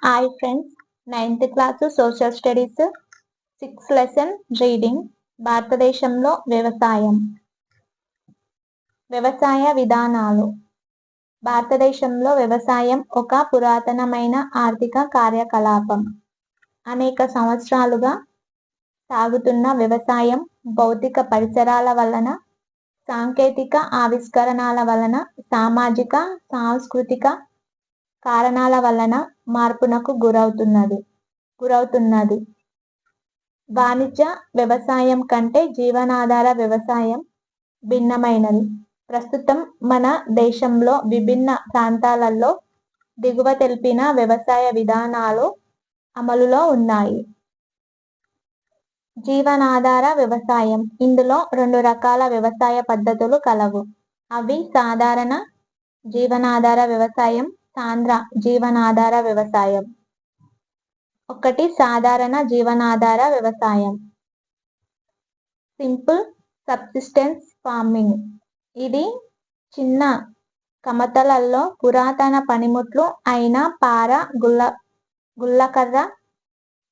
Hi friends, 9th class social studies 6th lesson reading. భారతదేశంలో వ్యవసాయ విధానాలు. భారతదేశంలో వ్యవసాయం ఒక పురాతనమైన ఆర్థిక కార్యకలాపం. అనేక సంవత్సరాలుగా సాగుతున్న వ్యవసాయం భౌతిక పరిసరాల వలన, సాంకేతిక ఆవిష్కరణల వలన, సామాజిక సాంస్కృతిక కారణాల వలన మార్పునకు గురవుతున్నది. వాణిజ్య వ్యవసాయం కంటే జీవనాధార వ్యవసాయం భిన్నమైనది. ప్రస్తుతం మన దేశంలో విభిన్న ప్రాంతాలలో దిగువ తెలిపిన వ్యవసాయ విధానాలు అమలులో ఉన్నాయి. జీవనాధార వ్యవసాయం. ఇందులో 2 రకాల వ్యవసాయ పద్ధతులు కలవు. అవి సాధారణ జీవనాధార వ్యవసాయం, సాంద్ర జీవనాధార వ్యవసాయం. 1. సాధారణ జీవనాధార వ్యవసాయం. Simple subsistence farming. ఇది చిన్న కమతలలో పురాతన పనిముట్లు అయిన పార, గుల్లకర్ర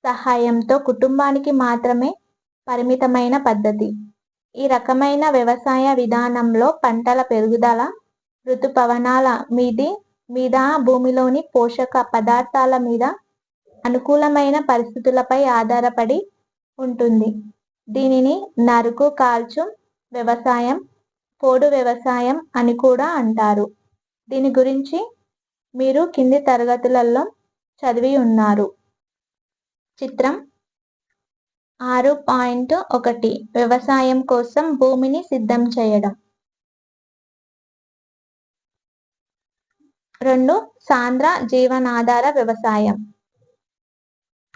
సహాయంతో కుటుంబానికి మాత్రమే పరిమితమైన పద్ధతి. ఈ రకమైన వ్యవసాయ విధానంలో పంటల పెరుగుదల ఋతుపవనాల మీద భూమిలోని పోషక పదార్థాల మీద అనుకూలమైన పరిస్థితులపై ఆధారపడి ఉంటుంది. దీనిని నరుకు కాల్చు వ్యవసాయం, పోడు వ్యవసాయం అని కూడా అంటారు. దీని గురించి మీరు కింది తరగతులలో చదివి ఉన్నారు. చిత్రం 6.1 వ్యవసాయం కోసం భూమిని సిద్ధం చేయడం. 2. సాంద్ర జీవనాధార వ్యవసాయం.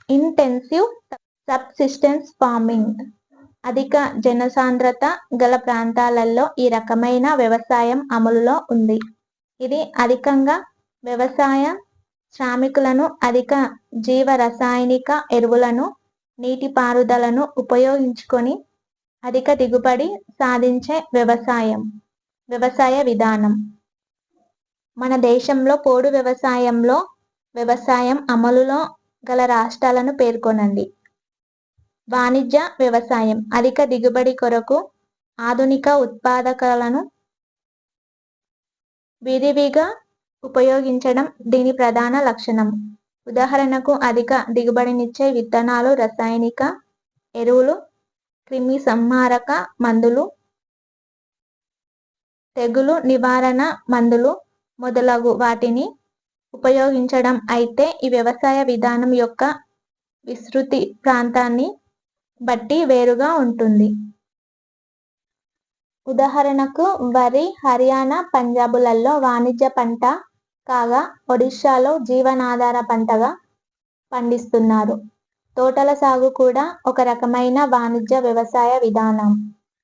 Intensive subsistence farming. అధిక జనసాంద్రత గల ప్రాంతాలలో ఈ రకమైన వ్యవసాయం అమలులో ఉంది. ఇది అధికంగా వ్యవసాయ శ్రామికులను, అధిక జీవ రసాయనిక ఎరువులను, నీటిపారుదలను ఉపయోగించుకొని అధిక దిగుబడి సాధించే వ్యవసాయ విధానం. మన దేశంలో పోడు వ్యవసాయం అమలులో గల రాష్ట్రాలను పేర్కొనండి. వాణిజ్య వ్యవసాయం. అధిక దిగుబడి కొరకు ఆధునిక ఉత్పాదకాలను విరివిగా ఉపయోగించడం దీని ప్రధాన లక్షణం. ఉదాహరణకు అధిక దిగుబడినిచ్చే విత్తనాలు, రసాయనిక ఎరువులు, క్రిమి సంహారక మందులు, తెగులు నివారణ మందులు మొదలగు వాటిని ఉపయోగించడం. అయితే ఈ వ్యవసాయ విధానం యొక్క విస్తృతి ప్రాంతాన్ని బట్టి వేరుగా ఉంటుంది. ఉదాహరణకు వరి హర్యానా, పంజాబులలో వాణిజ్య పంట కాగా ఒడిశాలో జీవనాధార పంటగా పండిస్తున్నారు. తోటల సాగు కూడా ఒక రకమైన వాణిజ్య వ్యవసాయ విధానం.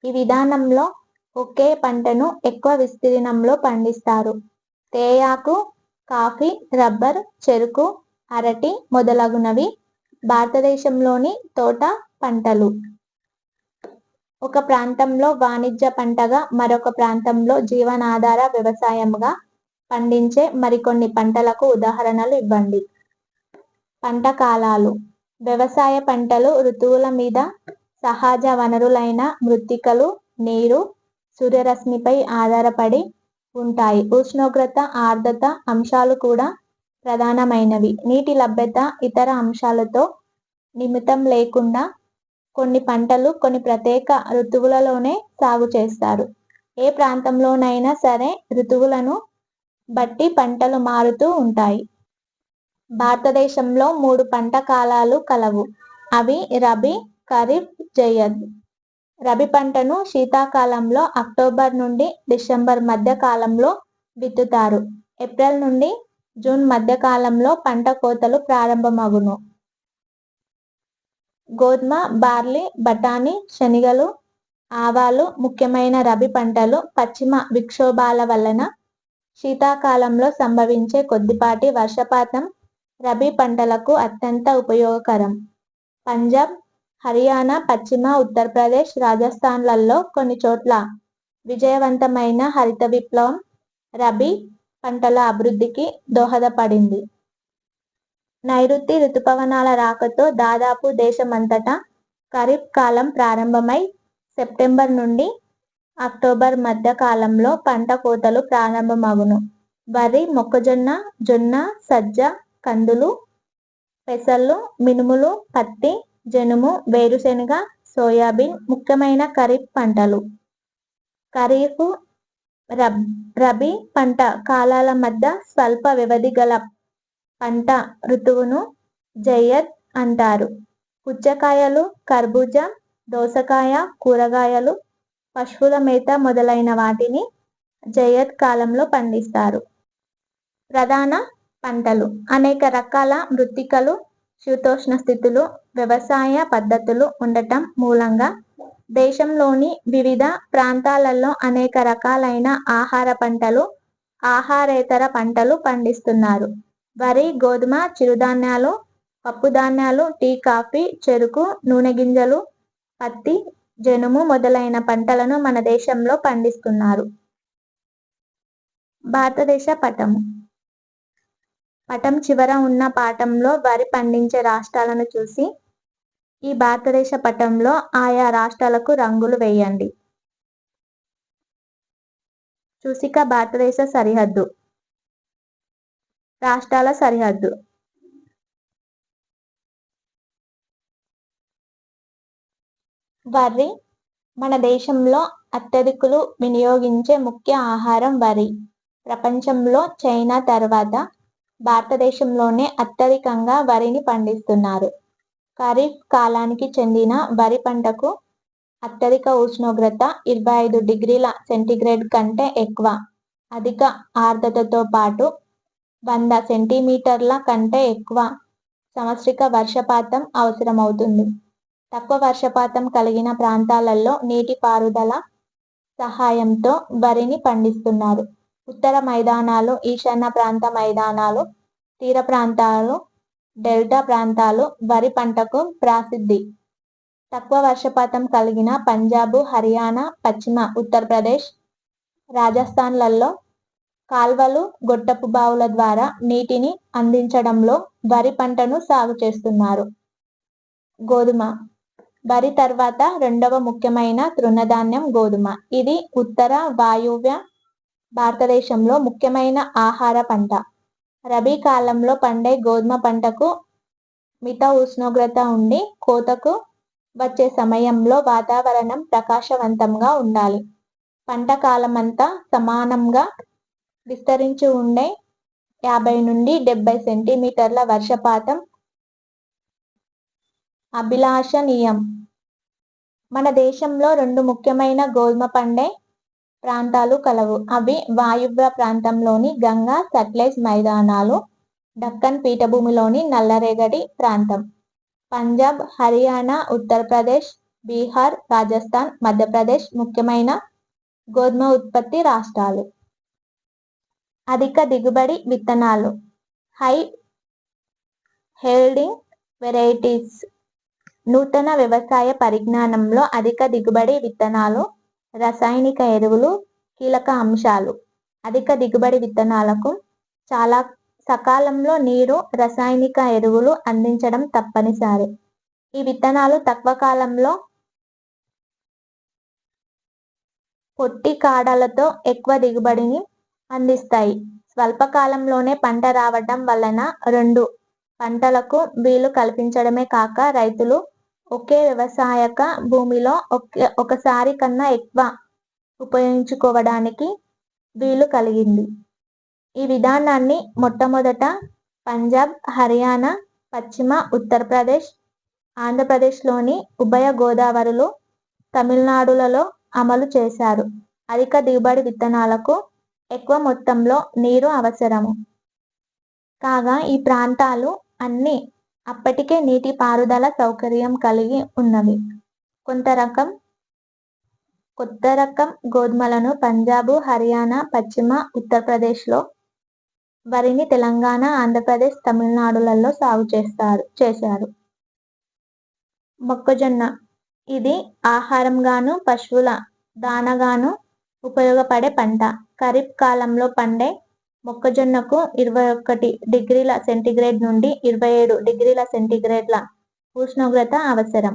ఈ విధానంలో ఒకే పంటను ఎక్కువ విస్తీర్ణంలో పండిస్తారు. తేయాకు, కాఫీ, రబ్బర్, చెరకు, అరటి మొదలగునవి భారతదేశంలోని తోట పంటలు. ఒక ప్రాంతంలో వాణిజ్య పంటగా, మరొక ప్రాంతంలో జీవనాధార వ్యవసాయంగా పండించే మరికొన్ని పంటలకు ఉదాహరణలు ఇవ్వండి. పంట కాలాలు. వ్యవసాయ పంటలు ఋతువుల మీద సహజ వనరులైన మృత్తికలు, నీరు, సూర్యరశ్మిపై ఆధారపడి ఉంటాయి. ఉష్ణోగ్రత, ఆర్ద్రత అంశాలు కూడా ప్రధానమైనవి. నీటి లభ్యత ఇతర అంశాలతో నిమిత్తం లేకుండా కొన్ని పంటలు కొన్ని ప్రత్యేక ఋతువులలోనే సాగు చేస్తారు. ఏ ప్రాంతంలోనైనా సరే ఋతువులను బట్టి పంటలు మారుతూ ఉంటాయి. భారతదేశంలో 3 పంట కాలాలు కలవు. అవి రబీ, ఖరీఫ్, జైద్. రబీ పంటను శీతాకాలంలో అక్టోబర్ నుండి డిసెంబర్ మధ్య కాలంలో విత్తుతారు. ఏప్రిల్ నుండి జూన్ మధ్య కాలంలో పంట కోతలు ప్రారంభమగును. గోధుమ, బార్లీ, బఠానీ, శనగలు, ఆవాలు ముఖ్యమైన రబీ పంటలు. పశ్చిమ విక్షోభాల వలన శీతాకాలంలో సంభవించే కొద్దిపాటి వర్షపాతం రబీ పంటలకు అత్యంత ఉపయోగకరం. పంజాబ్, హర్యానా, పశ్చిమ ఉత్తరప్రదేశ్, రాజస్థాన్లలో కొన్ని చోట్ల విజయవంతమైన హరిత విప్లవం రబీ పంటల అభివృద్ధికి దోహదపడింది. నైరుతి రుతుపవనాల రాకతో దాదాపు దేశమంతటా ఖరీఫ్ కాలం ప్రారంభమై సెప్టెంబర్ నుండి అక్టోబర్ మధ్య కాలంలో పంట కోతలు ప్రారంభమగును. వరి, మొక్కజొన్న, జొన్న, సజ్జ, కందులు, పెసళ్ళు, మినుములు, పత్తి, జనుము, వేరుశెనగ, సోయాబీన్ ముఖ్యమైన ఖరీఫ్ పంటలు. ఖరీఫ్, రబీ పంట కాలాల మధ్య స్వల్ప వ్యవధి గల పంట ఋతువును జైద్ అంటారు. పుచ్చకాయలు, కర్బూజా, దోసకాయ, కూరగాయలు, పశువుల మేత మొదలైన వాటిని జైద్ కాలంలో పండిస్తారు. ప్రధాన పంటలు. అనేక రకాల మృత్తికలు, శీతోష్ణ స్థితులు, వ్యవసాయ పద్ధతులు ఉండటం మూలంగా దేశంలోని వివిధ ప్రాంతాలలో అనేక రకాలైన ఆహార పంటలు, ఆహారేతర పంటలు పండిస్తున్నారు. వరి, గోధుమ, చిరుధాన్యాలు, పప్పుధాన్యాలు, టీ, కాఫీ, చెరకు, నూనె గింజలు, పత్తి, జనుము మొదలైన పంటలను మన దేశంలో పండిస్తున్నారు. భారతదేశ పటము. పటం చివర ఉన్న పాఠంలో వరి పండించే రాష్ట్రాలను చూసి ఈ భారతదేశ పటంలో ఆయా రాష్ట్రాలకు రంగులు వేయండి. చూసిక భారతదేశ సరిహద్దు. రాష్ట్రాల సరిహద్దు. వరి. మన దేశంలో అత్యధికులు వినియోగించే ముఖ్య ఆహారం వరి. ప్రపంచంలో చైనా తర్వాత భారతదేశంలోనే అత్యధికంగా వరిని పండిస్తున్నారు. ఖరీఫ్ కాలానికి చెందిన వరి పంటకు అత్యధిక ఉష్ణోగ్రత 25 డిగ్రీల సెంటీగ్రేడ్ కంటే ఎక్కువ, అధిక ఆర్ద్రతతో పాటు 100 సెంటీమీటర్ల కంటే ఎక్కువ సంవత్సరిక వర్షపాతం అవసరమవుతుంది. తక్కువ వర్షపాతం కలిగిన ప్రాంతాలలో నీటిపారుదల సహాయంతో వరిని పండిస్తున్నారు. ఉత్తర మైదానాలు, ఈశాన్య ప్రాంత మైదానాలు, తీర ప్రాంతాలు, డెల్టా ప్రాంతాలు వరి పంటకు ప్రసిద్ధి. తక్కువ వర్షపాతం కలిగిన పంజాబ్, హర్యానా, పశ్చిమ ఉత్తరప్రదేశ్, రాజస్థాన్లలో కాల్వలు, గొట్టపు బావుల ద్వారా నీటిని అందించడంలో వరి పంటను సాగు చేస్తున్నారు. గోధుమ. వరి తర్వాత రెండవ ముఖ్యమైన తృణధాన్యం గోధుమ. ఇది ఉత్తర వాయువ్య భారతదేశంలో ముఖ్యమైన ఆహార పంట. రబీ కాలంలో పండే గోధుమ పంటకు మిత ఉష్ణోగ్రత ఉండి కోతకు వచ్చే సమయంలో వాతావరణం ప్రకాశవంతంగా ఉండాలి. పంట కాలమంతా సమానంగా విస్తరించి ఉండే 50 నుండి 70 సెంటీమీటర్ల వర్షపాతం అభిలాషణీయం. మన దేశంలో 2 ముఖ్యమైన గోధుమ పండే ప్రాంతాలు కలవు. అవి వాయువ్య ప్రాంతంలోని గంగా సట్లెజ్ మైదానాలు, దక్కన్ పీఠభూమిలోని నల్లరేగడి ప్రాంతం. పంజాబ్, హర్యానా, ఉత్తరప్రదేశ్, బీహార్, రాజస్థాన్, మధ్యప్రదేశ్ ముఖ్యమైన గోధుమ ఉత్పత్తి రాష్ట్రాలు. అధిక దిగుబడి విత్తనాలు. High yielding varieties. నూతన వ్యవసాయ పరిజ్ఞానంలో అధిక దిగుబడి విత్తనాలు, రసాయనిక ఎరువులు కీలక అంశాలు. అధిక దిగుబడి విత్తనాలకు చాలా సకాలంలో నీరు, రసాయనిక ఎరువులు అందించడం తప్పనిసరి. ఈ విత్తనాలు తక్కువ కాలంలో పొట్టి కాడలతో ఎక్కువ దిగుబడిని అందిస్తాయి. స్వల్పకాలంలోనే పంట రావటం వలన 2 పంటలకు వీలు కల్పించడమే కాక రైతులు ఒకే వ్యవసాయక భూమిలో ఒకసారి కన్నా ఎక్కువ ఉపయోగించుకోవడానికి వీలు కలిగింది. ఈ విధానాన్ని మొట్టమొదట పంజాబ్, హర్యానా, పశ్చిమ ఉత్తరప్రదేశ్, ఆంధ్రప్రదేశ్లోని ఉభయ గోదావరులు, తమిళనాడులలో అమలు చేశారు. అధిక దిగుబడి విత్తనాలకు ఎక్కువ మొత్తంలో నీరు అవసరము కాగా ఈ ప్రాంతాలు అన్నీ అప్పటికే నీటిపారుదల సౌకర్యం కలిగి ఉన్నవి. కొత్త రకం గోధుమలను పంజాబ్, హర్యానా, పశ్చిమ ఉత్తరప్రదేశ్లో, వరిని తెలంగాణ, ఆంధ్రప్రదేశ్, తమిళనాడులలో సాగు చేశారు. మొక్కజొన్న. ఇది ఆహారంగాను, పశువుల దాణాగాను ఉపయోగపడే పంట. ఖరీఫ్ కాలంలో పండే మొక్కజొన్నకు 21°C నుండి 27°C ఉష్ణోగ్రత అవసరం.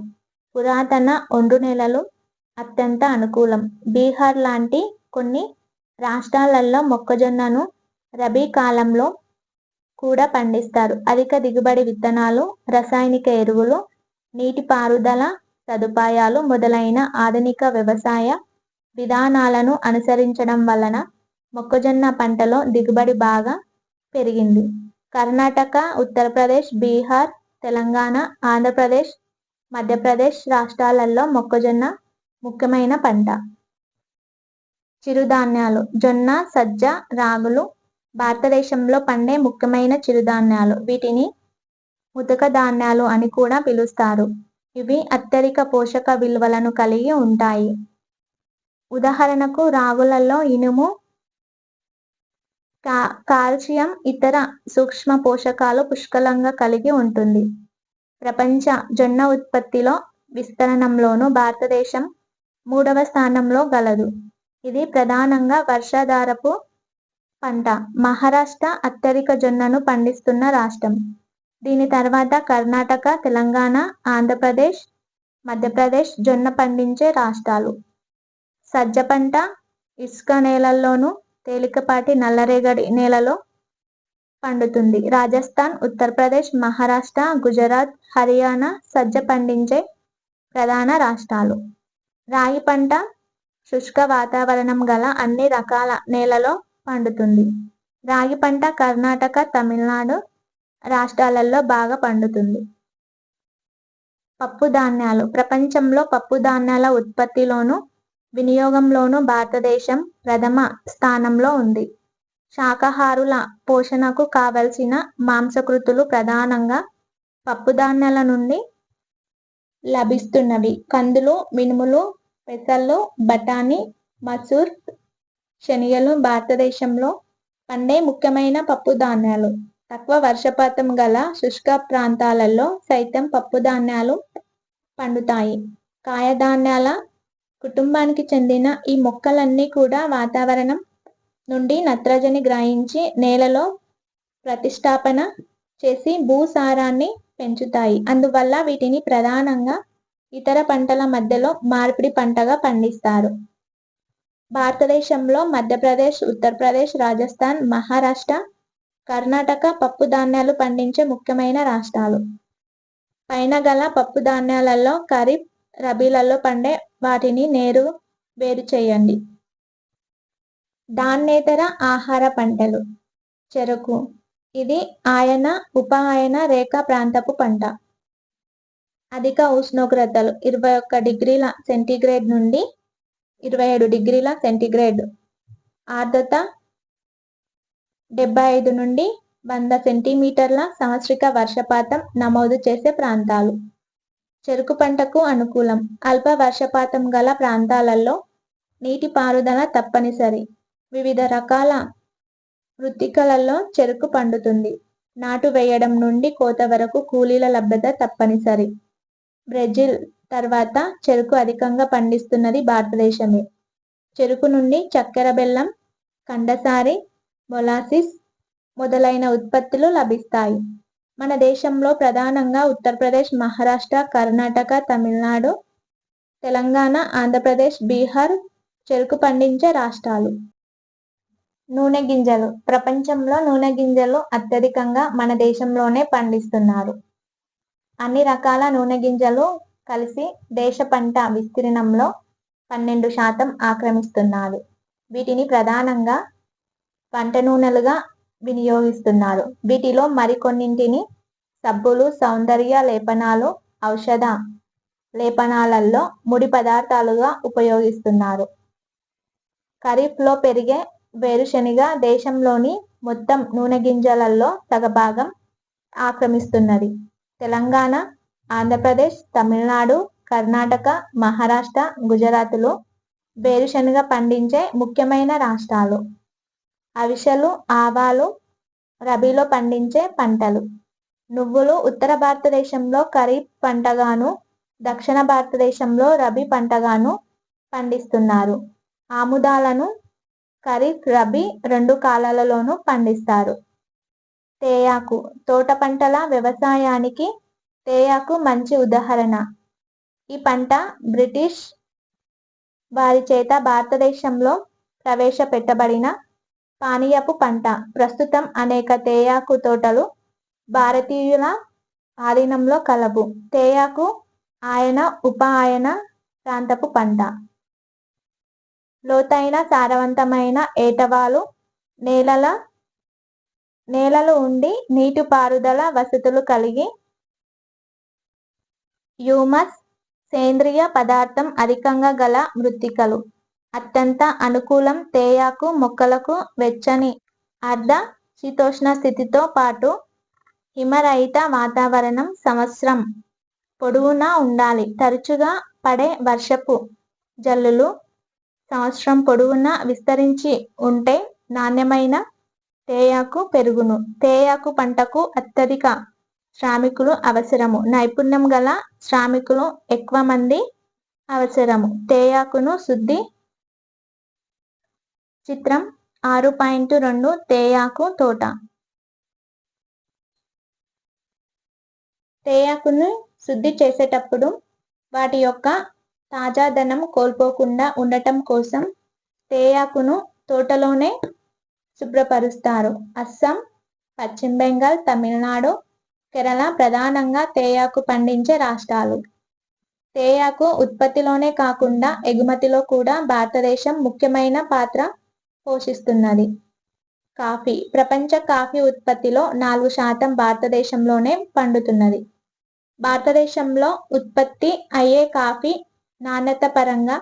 పురాతన ఒండ్రు నేలలు అత్యంత అనుకూలం. బీహార్ లాంటి కొన్ని రాష్ట్రాలలో మొక్కజొన్నను రబీ కాలంలో కూడా పండిస్తారు. అధిక దిగుబడి విత్తనాలు, రసాయనిక ఎరువులు, నీటిపారుదల సదుపాయాలు మొదలైన ఆధునిక వ్యవసాయ విధానాలను అనుసరించడం వలన మొక్కజొన్న పంటలో దిగుబడి బాగా పెరిగింది. కర్ణాటక, ఉత్తరప్రదేశ్, బీహార్, తెలంగాణ, ఆంధ్రప్రదేశ్, మధ్యప్రదేశ్ రాష్ట్రాలలో మొక్కజొన్న ముఖ్యమైన పంట. చిరుధాన్యాలు. జొన్న, సజ్జ, రాగులు భారతదేశంలో పండే ముఖ్యమైన చిరుధాన్యాలు. వీటిని ముతక ధాన్యాలు అని కూడా పిలుస్తారు. ఇవి అత్యధిక పోషక విలువలను కలిగి ఉంటాయి. ఉదాహరణకు రాగులలో ఇనుము, కాల్షియం, ఇతర సూక్ష్మ పోషకాలు పుష్కలంగా కలిగి ఉంటుంది. ప్రపంచ జొన్న ఉత్పత్తిలో విస్తీర్ణంలోనూ భారతదేశం 3వ స్థానంలో గలదు. ఇది ప్రధానంగా వర్షాధారపు పంట. మహారాష్ట్ర అత్యధిక జొన్నను పండిస్తున్న రాష్ట్రం. దీని తర్వాత కర్ణాటక, తెలంగాణ, ఆంధ్రప్రదేశ్, మధ్యప్రదేశ్ జొన్న పండించే రాష్ట్రాలు. సజ్జ పంట ఇసుక నేలల్లోనూ, తేలికపాటి నల్లరేగడి నేలలో పండుతుంది. రాజస్థాన్, ఉత్తరప్రదేశ్, మహారాష్ట్ర, గుజరాత్, హర్యానా సజ్జ పండించే ప్రధాన రాష్ట్రాలు. రాగి పంట శుష్క వాతావరణం గల అన్ని రకాల నేలలో పండుతుంది. రాగి పంట కర్ణాటక, తమిళనాడు రాష్ట్రాలలో బాగా పండుతుంది. పప్పు ధాన్యాలు. ప్రపంచంలో పప్పు ధాన్యాల ఉత్పత్తిలోనూ వినియోగంలోనూ భారతదేశం ప్రథమ స్థానంలో ఉంది. శాకాహారుల పోషణకు కావలసిన మాంసకృతులు ప్రధానంగా పప్పుధాన్యాల నుండి లభిస్తున్నవి. కందులు, మినుములు, పెసలు, బఠానీ, మసూర్, శనగలు భారతదేశంలో పండే ముఖ్యమైన పప్పు ధాన్యాలు. తక్కువ వర్షపాతం గల శుష్క ప్రాంతాలలో సైతం పప్పుధాన్యాలు పండుతాయి. కాయధాన్యాల కుటుంబానికి చెందిన ఈ మొక్కలన్నీ కూడా వాతావరణం నుండి నత్రజని గ్రహించి నేలలో ప్రతిష్టాపన చేసి భూసారాన్ని పెంచుతాయి. అందువల్ల వీటిని ప్రధానంగా ఇతర పంటల మధ్యలో మార్పిడి పంటగా పండిస్తారు. భారతదేశంలో మధ్యప్రదేశ్, ఉత్తరప్రదేశ్, రాజస్థాన్, మహారాష్ట్ర, కర్ణాటక పప్పు ధాన్యాలు పండించే ముఖ్యమైన రాష్ట్రాలు. పైన గల పప్పు ధాన్యాలలో ఖరీఫ్, రబీలలో పండే వాటిని వేరు చేయండి. ధాన్యేతర ఆహార పంటలు. చెరకు. ఇది ఆయన, ఉప ఆయన రేఖ ప్రాంతపు పంట. అధిక ఉష్ణోగ్రతలు 21°C నుండి 27°C, ఆర్ద్రత 75 నుండి 100 సెంటీమీటర్ల సంవత్సరిక వర్షపాతం నమోదు చేసే ప్రాంతాలు. చెరకు పంటకు అనుకూలం. అల్ప వర్షపాతం గల ప్రాంతాలలో నీటిపారుదల తప్పనిసరి. వివిధ రకాల మృత్తికలలో చెరకు పండుతుంది. నాటు వేయడం నుండి కోత వరకు కూలీల లభ్యత తప్పనిసరి. బ్రెజిల్ తర్వాత చెరకు అధికంగా పండిస్తున్నది భారతదేశమే. చెరకు నుండి చక్కెర, బెల్లం, కండసారి, మొలాసిస్ మొదలైన ఉత్పత్తులు లభిస్తాయి. మన దేశంలో ప్రధానంగా ఉత్తరప్రదేశ్, మహారాష్ట్ర, కర్ణాటక, తమిళనాడు, తెలంగాణ, ఆంధ్రప్రదేశ్, బీహార్ చెరకు పండించే రాష్ట్రాలు. నూనె గింజలు. ప్రపంచంలో నూనె గింజలు అత్యధికంగా మన దేశంలోనే పండిస్తున్నారు. అన్ని రకాల నూనె గింజలు కలిసి దేశ పంట విస్తీర్ణంలో 12% ఆక్రమిస్తున్నారు. వీటిని ప్రధానంగా వంట నూనెలుగా వినియోగిస్తున్నారు. వీటిలో మరికొన్నింటిని సబ్బులు, సౌందర్య లేపనాలు, ఔషధ లేపనాలలో ముడి పదార్థాలుగా ఉపయోగిస్తున్నారు. ఖరీఫ్లో పెరిగే వేరుశెనగ దేశంలోని మొత్తం నూనె గింజలలో సగభాగం ఆక్రమిస్తున్నది. తెలంగాణ, ఆంధ్రప్రదేశ్, తమిళనాడు, కర్ణాటక, మహారాష్ట్ర, గుజరాత్లో వేరుశెనగ పండించే ముఖ్యమైన రాష్ట్రాలు. అవిసెలు, ఆవాలు రబీలో పండించే పంటలు. నువ్వులు ఉత్తర భారతదేశంలో ఖరీఫ్ పంటగాను, దక్షిణ భారతదేశంలో రబీ పంటగాను పండిస్తున్నారు. ఆముదాలను ఖరీఫ్, రబీ రెండు కాలాలలోనూ పండిస్తారు. తేయాకు తోట పంటల వ్యవసాయానికి తేయాకు మంచి ఉదాహరణ. ఈ పంట బ్రిటిష్ వారి చేత భారతదేశంలో ప్రవేశపెట్టబడిన పానీయపు పంట. ప్రస్తుతం అనేక తేయాకు తోటలు భారతీయుల ఆధీనంలో కలవు. తేయాకు ఆయన ఉప ఆయన ప్రాంతపు పంట. లోతైన సారవంతమైన ఏటవాలు నేలలు ఉండి నీటిపారుదల వసతులు కలిగి హ్యూమస్ సేంద్రియ పదార్థం అధికంగా గల మృత్తికలు అత్యంత అనుకూలం. తేయాకు మొక్కలకు వెచ్చని అర్ధ శీతోష్ణ స్థితితో పాటు హిమరహిత వాతావరణం సంవత్సరం పొడవునా ఉండాలి. తరచుగా పడే వర్షపు జల్లులు సంవత్సరం పొడవునా విస్తరించి ఉంటే నాణ్యమైన తేయాకు పెరుగును. తేయాకు పంటకు అత్యధిక శ్రామికులు అవసరము. నైపుణ్యం గల శ్రామికులు ఎక్కువ మంది అవసరము. తేయాకును శుద్ధి. చిత్రం 6.2 తేయాకు తోట. తేయాకును శుద్ధి చేసేటప్పుడు వాటి యొక్క తాజాదనం కోల్పోకుండా ఉండటం కోసం తేయాకును తోటలోనే శుభ్రపరుస్తారు. అస్సాం, పశ్చిమ బెంగాల్, తమిళనాడు, కేరళ ప్రధానంగా తేయాకు పండించే రాష్ట్రాలు. తేయాకు ఉత్పత్తిలోనే కాకుండా ఎగుమతిలో కూడా భారతదేశం ముఖ్యమైన పాత్ర పోషిస్తున్నది. కాఫీ ప్రపంచ కాఫీ ఉత్పత్తిలో 4% భారతదేశంలోనే పండుతున్నది. భారతదేశంలో ఉత్పత్తి అయ్యే కాఫీ నాణ్యత పరంగా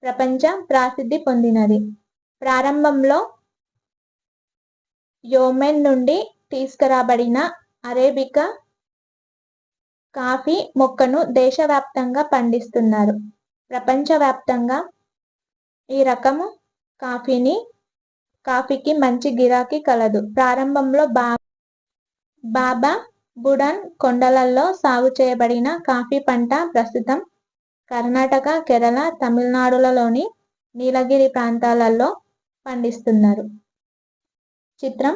ప్రపంచ ప్రసిద్ధి పొందినది. ప్రారంభంలో యెమెన్ నుండి తీసుకురాబడిన అరేబికా కాఫీ మొక్కను దేశవ్యాప్తంగా పండిస్తున్నారు. ప్రపంచవ్యాప్తంగా ఈ రకము కాఫీకి మంచి గిరాకీ కలదు. ప్రారంభంలో బాబా బుడాన్ కొండలలో సాగు చేయబడిన కాఫీ పంట ప్రస్తుతం కర్ణాటక, కేరళ, తమిళనాడులలోని నీలగిరి ప్రాంతాలలో పండిస్తున్నారు. చిత్రం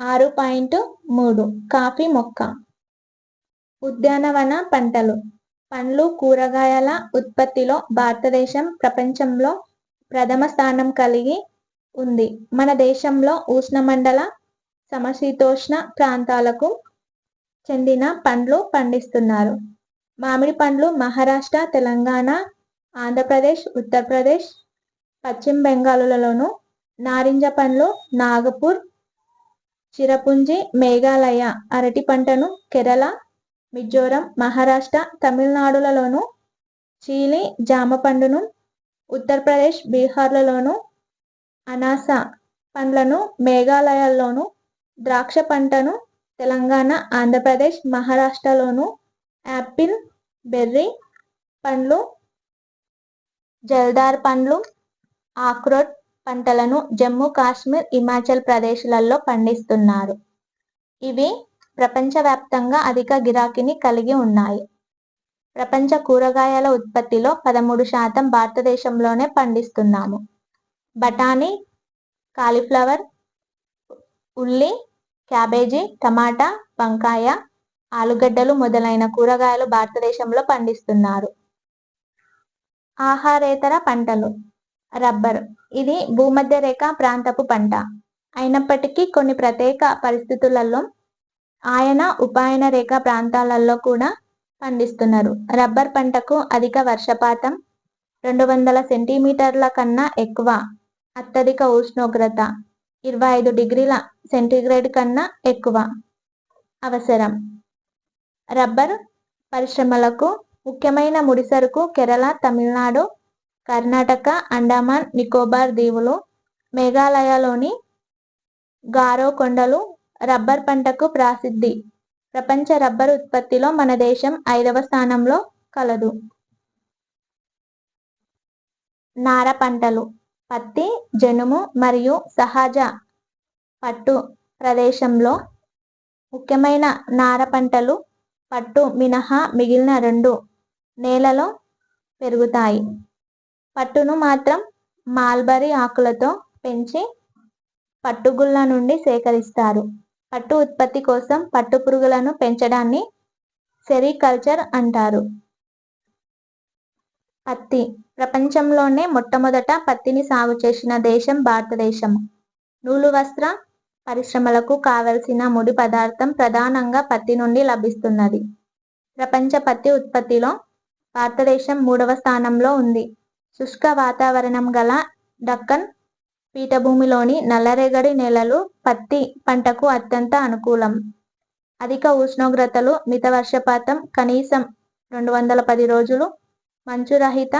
6.3 కాఫీ మొక్క. ఉద్యానవన పంటలు. పండ్లు, కూరగాయల ఉత్పత్తిలో భారతదేశం ప్రపంచంలో ప్రథమ స్థానం కలిగి ఉంది. మన దేశంలో ఉష్ణమండల సమశీతోష్ణ ప్రాంతాలకు చెందిన పండ్లు పండిస్తున్నారు. మామిడి పండ్లు మహారాష్ట్ర, తెలంగాణ, ఆంధ్రప్రదేశ్, ఉత్తరప్రదేశ్, పశ్చిమ బెంగాలులలోను. నారింజ పండ్లు నాగపూర్, చిరపుంజి, మేఘాలయ. అరటి పంటను కేరళ, మిజోరం, మహారాష్ట్ర, తమిళనాడులలోను. చీలి, జామ పండును ఉత్తరప్రదేశ్, బీహార్లలోను. అనాస పండ్లను మేఘాలయలోను. ద్రాక్ష పంటను తెలంగాణ, ఆంధ్రప్రదేశ్, మహారాష్ట్రలోను. యాపిల్, బెర్రీ పండ్లు, జల్దార్ పండ్లు, అక్రోట్ పంటలను జమ్మూ కాశ్మీర్, హిమాచల్ ప్రదేశ్లలో పండిస్తున్నారు. ఇవి ప్రపంచవ్యాప్తంగా అధిక గిరాకీని కలిగి ఉన్నాయి. ప్రపంచ కూరగాయల ఉత్పత్తిలో 13% భారతదేశంలోనే పండిస్తున్నాము. బఠానీ, కాలీఫ్లవర్, ఉల్లి, క్యాబేజీ, టమాటా, వంకాయ, ఆలుగడ్డలు మొదలైన కూరగాయలు భారతదేశంలో పండిస్తున్నారు. ఆహారేతర పంటలు. రబ్బర్. ఇది భూమధ్య రేఖ ప్రాంతపు పంట అయినప్పటికీ కొన్ని ప్రత్యేక పరిస్థితులలో ఆయన ఉపాయన రేఖ ప్రాంతాలలో కూడా పండిస్తున్నారు. రబ్బర్ పంటకు అధిక వర్షపాతం, 200 సెంటీమీటర్ల కన్నా ఎక్కువ, అత్యధిక ఉష్ణోగ్రత 25 డిగ్రీల సెంటీగ్రేడ్ కన్నా ఎక్కువ అవసరం. రబ్బర్ పరిశ్రమలకు ముఖ్యమైన ముడిసరుకు కేరళ, తమిళనాడు, కర్ణాటక, అండమాన్ నికోబార్ దీవులు, మేఘాలయలోని గారో కొండలు. రబ్బర్ పంటకు ప్రసిద్ధి. ప్రపంచ రబ్బర్ ఉత్పత్తిలో మన దేశం 5వ స్థానంలో కలదు. నార పంటలు. పత్తి, జనుము మరియు సహజ పట్టు ప్రదేశంలో ముఖ్యమైన నార పంటలు. పట్టు మినహా మిగిలిన 2 నేలలో పెరుగుతాయి. పట్టును మాత్రం మల్బరీ ఆకులతో పెంచి పట్టుగుళ్ళ నుండి సేకరిస్తారు. పట్టు ఉత్పత్తి కోసం పట్టుపురుగులను పెంచడాన్ని సెరికల్చర్ అంటారు. పత్తి. ప్రపంచంలోనే మొట్టమొదట పత్తిని సాగు చేసిన దేశం భారతదేశం. నూలు వస్త్ర పరిశ్రమలకు కావలసిన ముడి పదార్థం ప్రధానంగా పత్తి నుండి లభిస్తున్నది. ప్రపంచ పత్తి ఉత్పత్తిలో భారతదేశం 3వ స్థానంలో ఉంది. శుష్క వాతావరణం గల దక్కన్ పీఠభూమిలోని నల్లరేగడి నేలలు పత్తి పంటకు అత్యంత అనుకూలం. అధిక ఉష్ణోగ్రతలు, మిత వర్షపాతం, కనీసం 210 రోజులు మంచురహిత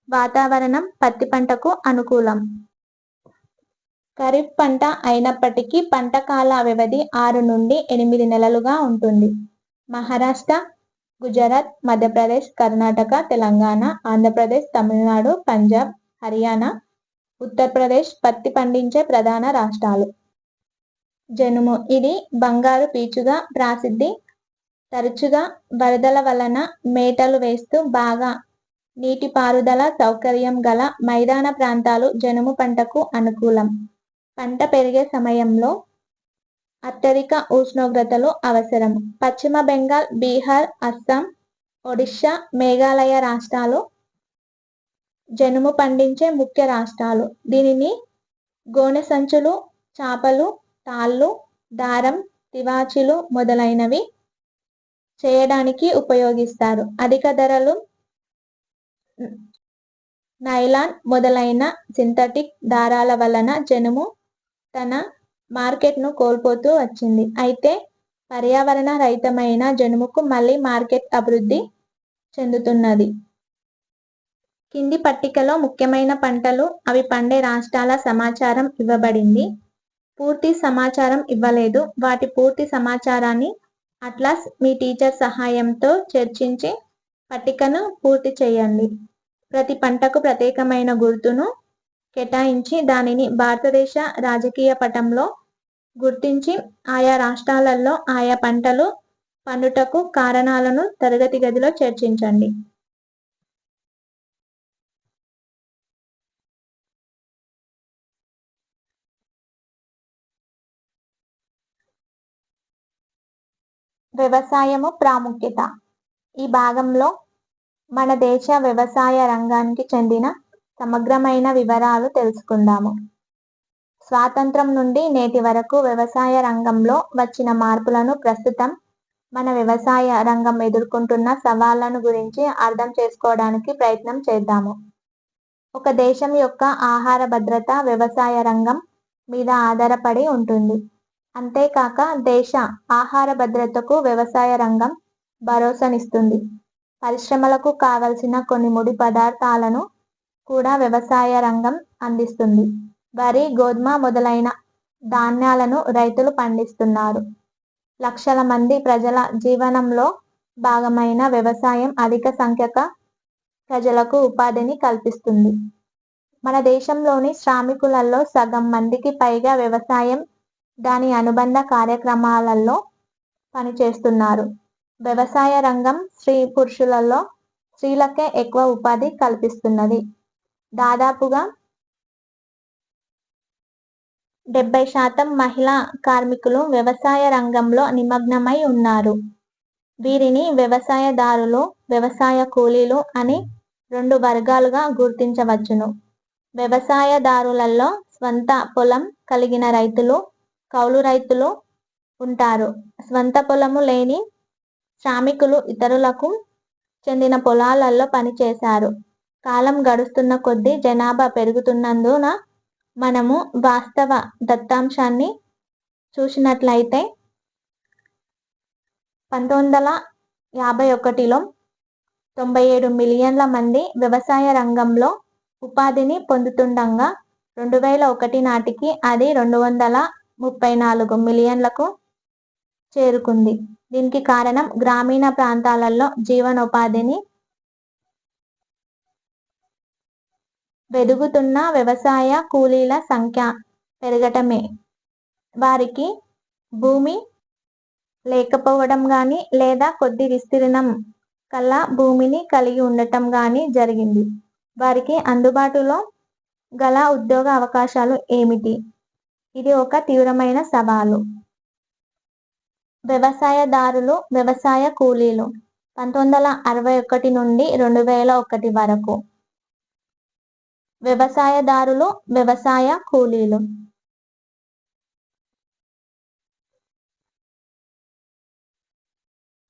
వాతావరణం పత్తి పంటకు అనుకూలం. ఖరీఫ్ పంట అయినప్పటికీ పంట కాల వ్యవధి 6 నుండి 8 నెలలుగా ఉంటుంది. మహారాష్ట్ర, గుజరాత్, మధ్యప్రదేశ్, కర్ణాటక, తెలంగాణ, ఆంధ్రప్రదేశ్, తమిళనాడు, పంజాబ్, హర్యానా, ఉత్తరప్రదేశ్ పత్తి పండించే ప్రధాన రాష్ట్రాలు. జనుము. ఇది బంగారు పీచుగా ప్రసిద్ధి. తరచుగా వరదల వలన మేటలు వేస్తూ బాగా నీటిపారుదల సౌకర్యం గల మైదాన ప్రాంతాలు జనుము పంటకు అనుకూలం. పంట పెరిగే సమయంలో అత్యధిక ఉష్ణోగ్రతలు అవసరం. పశ్చిమ బెంగాల్, బీహార్, అస్సాం, ఒడిశా, మేఘాలయ రాష్ట్రాలు జనుము పండించే ముఖ్య రాష్ట్రాలు. దీనిని గోనె సంచులు, చాపలు, తాళ్ళు, దారం, తివాచీలు మొదలైనవి చేయడానికి ఉపయోగిస్తారు. అధిక ధరలు నైలాన్ మొదలైన సింథటిక్ దారాల వలన జనుము తన మార్కెట్ను కోల్పోతూ వచ్చింది. అయితే పర్యావరణ రహితమైన జనుముకు మళ్ళీ మార్కెట్ అభివృద్ధి చెందుతున్నది. కింది పట్టికలో ముఖ్యమైన పంటలు, అవి పండే రాష్ట్రాల సమాచారం ఇవ్వబడింది. పూర్తి సమాచారం ఇవ్వలేదు. వాటి పూర్తి సమాచారాన్ని అట్లాస్ మీ టీచర్ సహాయంతో చర్చించి పట్టికను పూర్తి చేయండి. ప్రతి పంటకు ప్రత్యేకమైన గుర్తును కేటాయించి దానిని భారతదేశ రాజకీయ పటంలో గుర్తించి ఆయా రాష్ట్రాలలో ఆయా పంటలు పండుటకు కారణాలను తరగతి గదిలో చర్చించండి. వ్యవసాయము ప్రాముఖ్యత. ఈ భాగంలో మన దేశ వ్యవసాయ రంగానికి చెందిన సమగ్రమైన వివరాలు తెలుసుకుందాము. స్వాతంత్రం నుండి నేటి వరకు వ్యవసాయ రంగంలో వచ్చిన మార్పులను, ప్రస్తుతం మన వ్యవసాయ రంగం ఎదుర్కొంటున్న సవాళ్లను గురించి అర్థం చేసుకోవడానికి ప్రయత్నం చేద్దాము. ఒక దేశం యొక్క ఆహార భద్రత వ్యవసాయ రంగం మీద ఆధారపడి ఉంటుంది. అంతేకాక దేశ ఆహార భద్రతకు వ్యవసాయ రంగం భరోసానిస్తుంది. పరిశ్రమలకు కావలసిన కొన్ని ముడి పదార్థాలను కూడా వ్యవసాయ రంగం అందిస్తుంది. వరి, గోధుమ మొదలైన ధాన్యాలను రైతులు పండిస్తున్నారు. లక్షల మంది ప్రజల జీవనంలో భాగమైన వ్యవసాయం అధిక సంఖ్యక ప్రజలకు ఉపాధిని కల్పిస్తుంది. మన దేశంలోని శ్రామికులలో సగం మందికి పైగా వ్యవసాయం, దాని అనుబంధ కార్యక్రమాలలో పనిచేస్తున్నారు. వ్యవసాయ రంగం స్త్రీ పురుషులలో స్త్రీలకే ఎక్కువ ఉపాధి కల్పిస్తున్నది. దాదాపుగా 70% మహిళా కార్మికులు వ్యవసాయ రంగంలో నిమగ్నమై ఉన్నారు. వీరిని వ్యవసాయదారులు, వ్యవసాయ కూలీలు అని 2 వర్గాలుగా గుర్తించవచ్చును. వ్యవసాయదారులలో స్వంత పొలం కలిగిన రైతులు, కౌలు రైతులు ఉంటారు. స్వంత పొలము లేని శ్రామికులు ఇతరులకు చెందిన పొలాలలో పనిచేశారు. కాలం గడుస్తున్న కొద్దీ జనాభా పెరుగుతున్నందున మనము వాస్తవ దత్తాంశాన్ని చూసినట్లయితే 1951లో 97 మిలియన్ల మంది వ్యవసాయ రంగంలో ఉపాధిని పొందుతుండగా 2001 నాటికి అది 234 మిలియన్లకు చేరుకుంది. దీనికి కారణం గ్రామీణ ప్రాంతాలలో జీవనోపాధిని వెదుగుతున్న వ్యవసాయ కూలీల సంఖ్య పెరగటమే. వారికి భూమి లేకపోవడం గాని లేదా కొద్ది విస్తీర్ణం కల భూమిని కలిగి ఉండటం గాని జరిగింది. వారికి అందుబాటులో గల ఉద్యోగ అవకాశాలు ఏమిటి? ఇది ఒక తీవ్రమైన సవాలు. వ్యవసాయదారులు, వ్యవసాయ కూలీలు 1961 నుండి 2001 వరకు. వ్యవసాయదారులు, వ్యవసాయ కూలీలు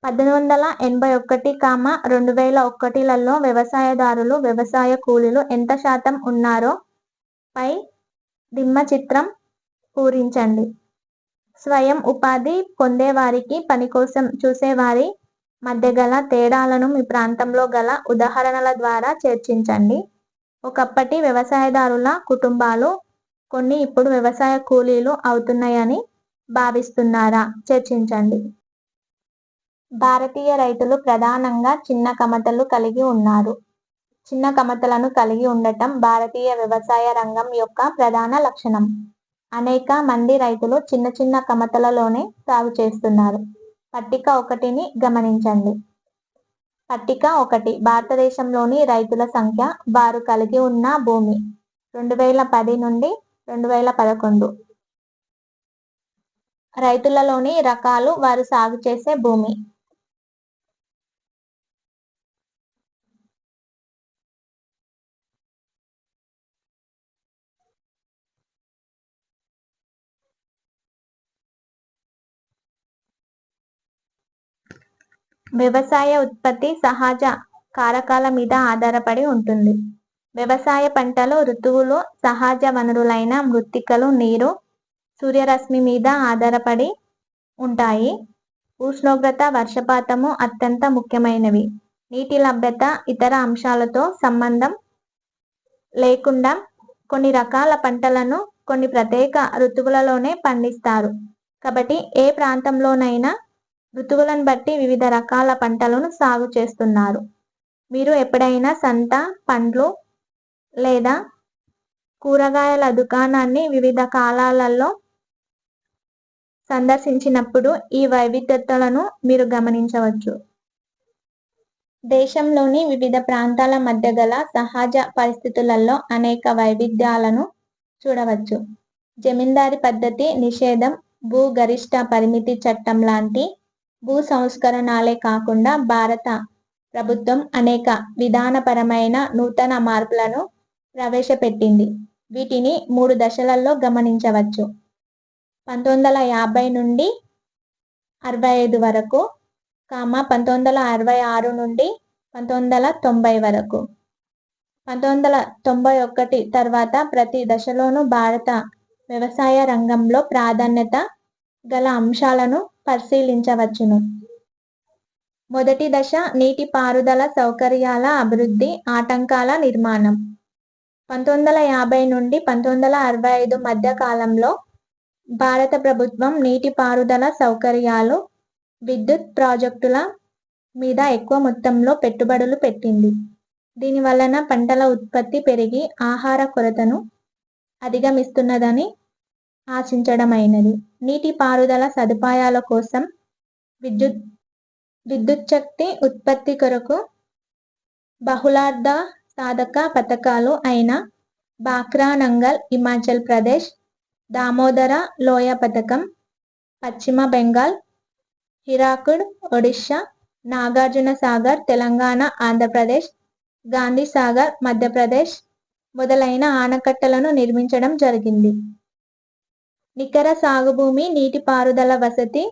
1881, 2001లలో వ్యవసాయదారులు, వ్యవసాయ కూలీలు ఎంత శాతం ఉన్నారో పై దిమ్మ చిత్రం పూరించండి. స్వయం ఉపాధి పొందేవారికి, పని కోసం చూసేవారి మధ్య గల తేడాలను మీ ప్రాంతంలో గల ఉదాహరణల ద్వారా చర్చించండి. ఒకప్పటి వ్యవసాయదారుల కుటుంబాలు కొన్ని ఇప్పుడు వ్యవసాయ కూలీలు అవుతున్నాయని భావిస్తున్నారా? చర్చించండి. భారతీయ రైతులు ప్రధానంగా చిన్న కమతలు కలిగి ఉన్నారు. చిన్న కమతలను కలిగి ఉండటం భారతీయ వ్యవసాయ రంగం యొక్క ప్రధాన లక్షణం. అనేక మంది రైతులు చిన్న చిన్న కమతలలోనే సాగు చేస్తున్నారు. పట్టిక 1ని గమనించండి. పట్టిక 1. భారతదేశంలోని రైతుల సంఖ్య, వారు కలిగి ఉన్న భూమి 2010 నుండి 2011. రైతులలోని రకాలు, వారు సాగు చేసే భూమి. వ్యవసాయ ఉత్పత్తి సహజ కారకాల మీద ఆధారపడి ఉంటుంది. వ్యవసాయ పంటలు, ఋతువులు, సహజ వనరులైన మృత్తికలు, నీరు, సూర్యరశ్మి మీద ఆధారపడి ఉంటాయి. ఉష్ణోగ్రత, వర్షపాతము అత్యంత ముఖ్యమైనవి. నీటి లభ్యత ఇతర అంశాలతో సంబంధం లేకుండా కొన్ని రకాల పంటలను కొన్ని ప్రత్యేక ఋతువులలోనే పండిస్తారు. కాబట్టి ఏ ప్రాంతంలోనైనా ఋతువులను బట్టి వివిధ రకాల పంటలను సాగు చేస్తున్నారు. మీరు ఎప్పుడైనా సంత, పండ్లు లేదా కూరగాయల దుకాణాన్ని వివిధ కాలాలలో సందర్శించినప్పుడు ఈ వైవిధ్యతలను మీరు గమనించవచ్చు. దేశంలోని వివిధ ప్రాంతాల మధ్య గల సహజ పరిస్థితులలో అనేక వైవిధ్యాలను చూడవచ్చు. జమీందారీ పద్ధతి నిషేధం, భూ గరిష్ట పరిమితి చట్టం లాంటి భూ సంస్కరణలే కాకుండా భారత ప్రభుత్వం అనేక విధానపరమైన నూతన మార్పులను ప్రవేశపెట్టింది. వీటిని 3 దశలలో గమనించవచ్చు. 1950 నుండి 65 వరకు, 1966 నుండి 1990 వరకు. 1991 తర్వాత ప్రతి దశలోనూ భారత వ్యవసాయ రంగంలో ప్రాధాన్యత గల అంశాలను పరిశీలించవచ్చును. మొదటి దశ నీటిపారుదల సౌకర్యాల అభివృద్ధి, ఆటంకాల నిర్మాణం. 1950 నుండి 1965 మధ్య కాలంలో భారత ప్రభుత్వం నీటిపారుదల సౌకర్యాలు, విద్యుత్ ప్రాజెక్టుల మీద ఎక్కువ మొత్తంలో పెట్టుబడులు పెట్టింది. దీని వలన పంటల ఉత్పత్తి పెరిగి ఆహార కొరతను అధిగమిస్తున్నదని ఆశించడమైనది. నీటిపారుదల సదుపాయాల కోసం విద్యుచ్ఛక్తి ఉత్పత్తి కొరకు బహుళార్థ సాధక పథకాలు అయిన బాక్రా నంగల్ హిమాచల్ ప్రదేశ్, దామోదర లోయ పథకం పశ్చిమ బెంగాల్, హిరాకుడ్ ఒడిశా, నాగార్జున సాగర్ తెలంగాణ ఆంధ్రప్రదేశ్, గాంధీ సాగర్ మధ్యప్రదేశ్ మొదలైన ఆనకట్టలను నిర్మించడం జరిగింది. నికర సాగుభూమి, నీటిపారుదల వసతి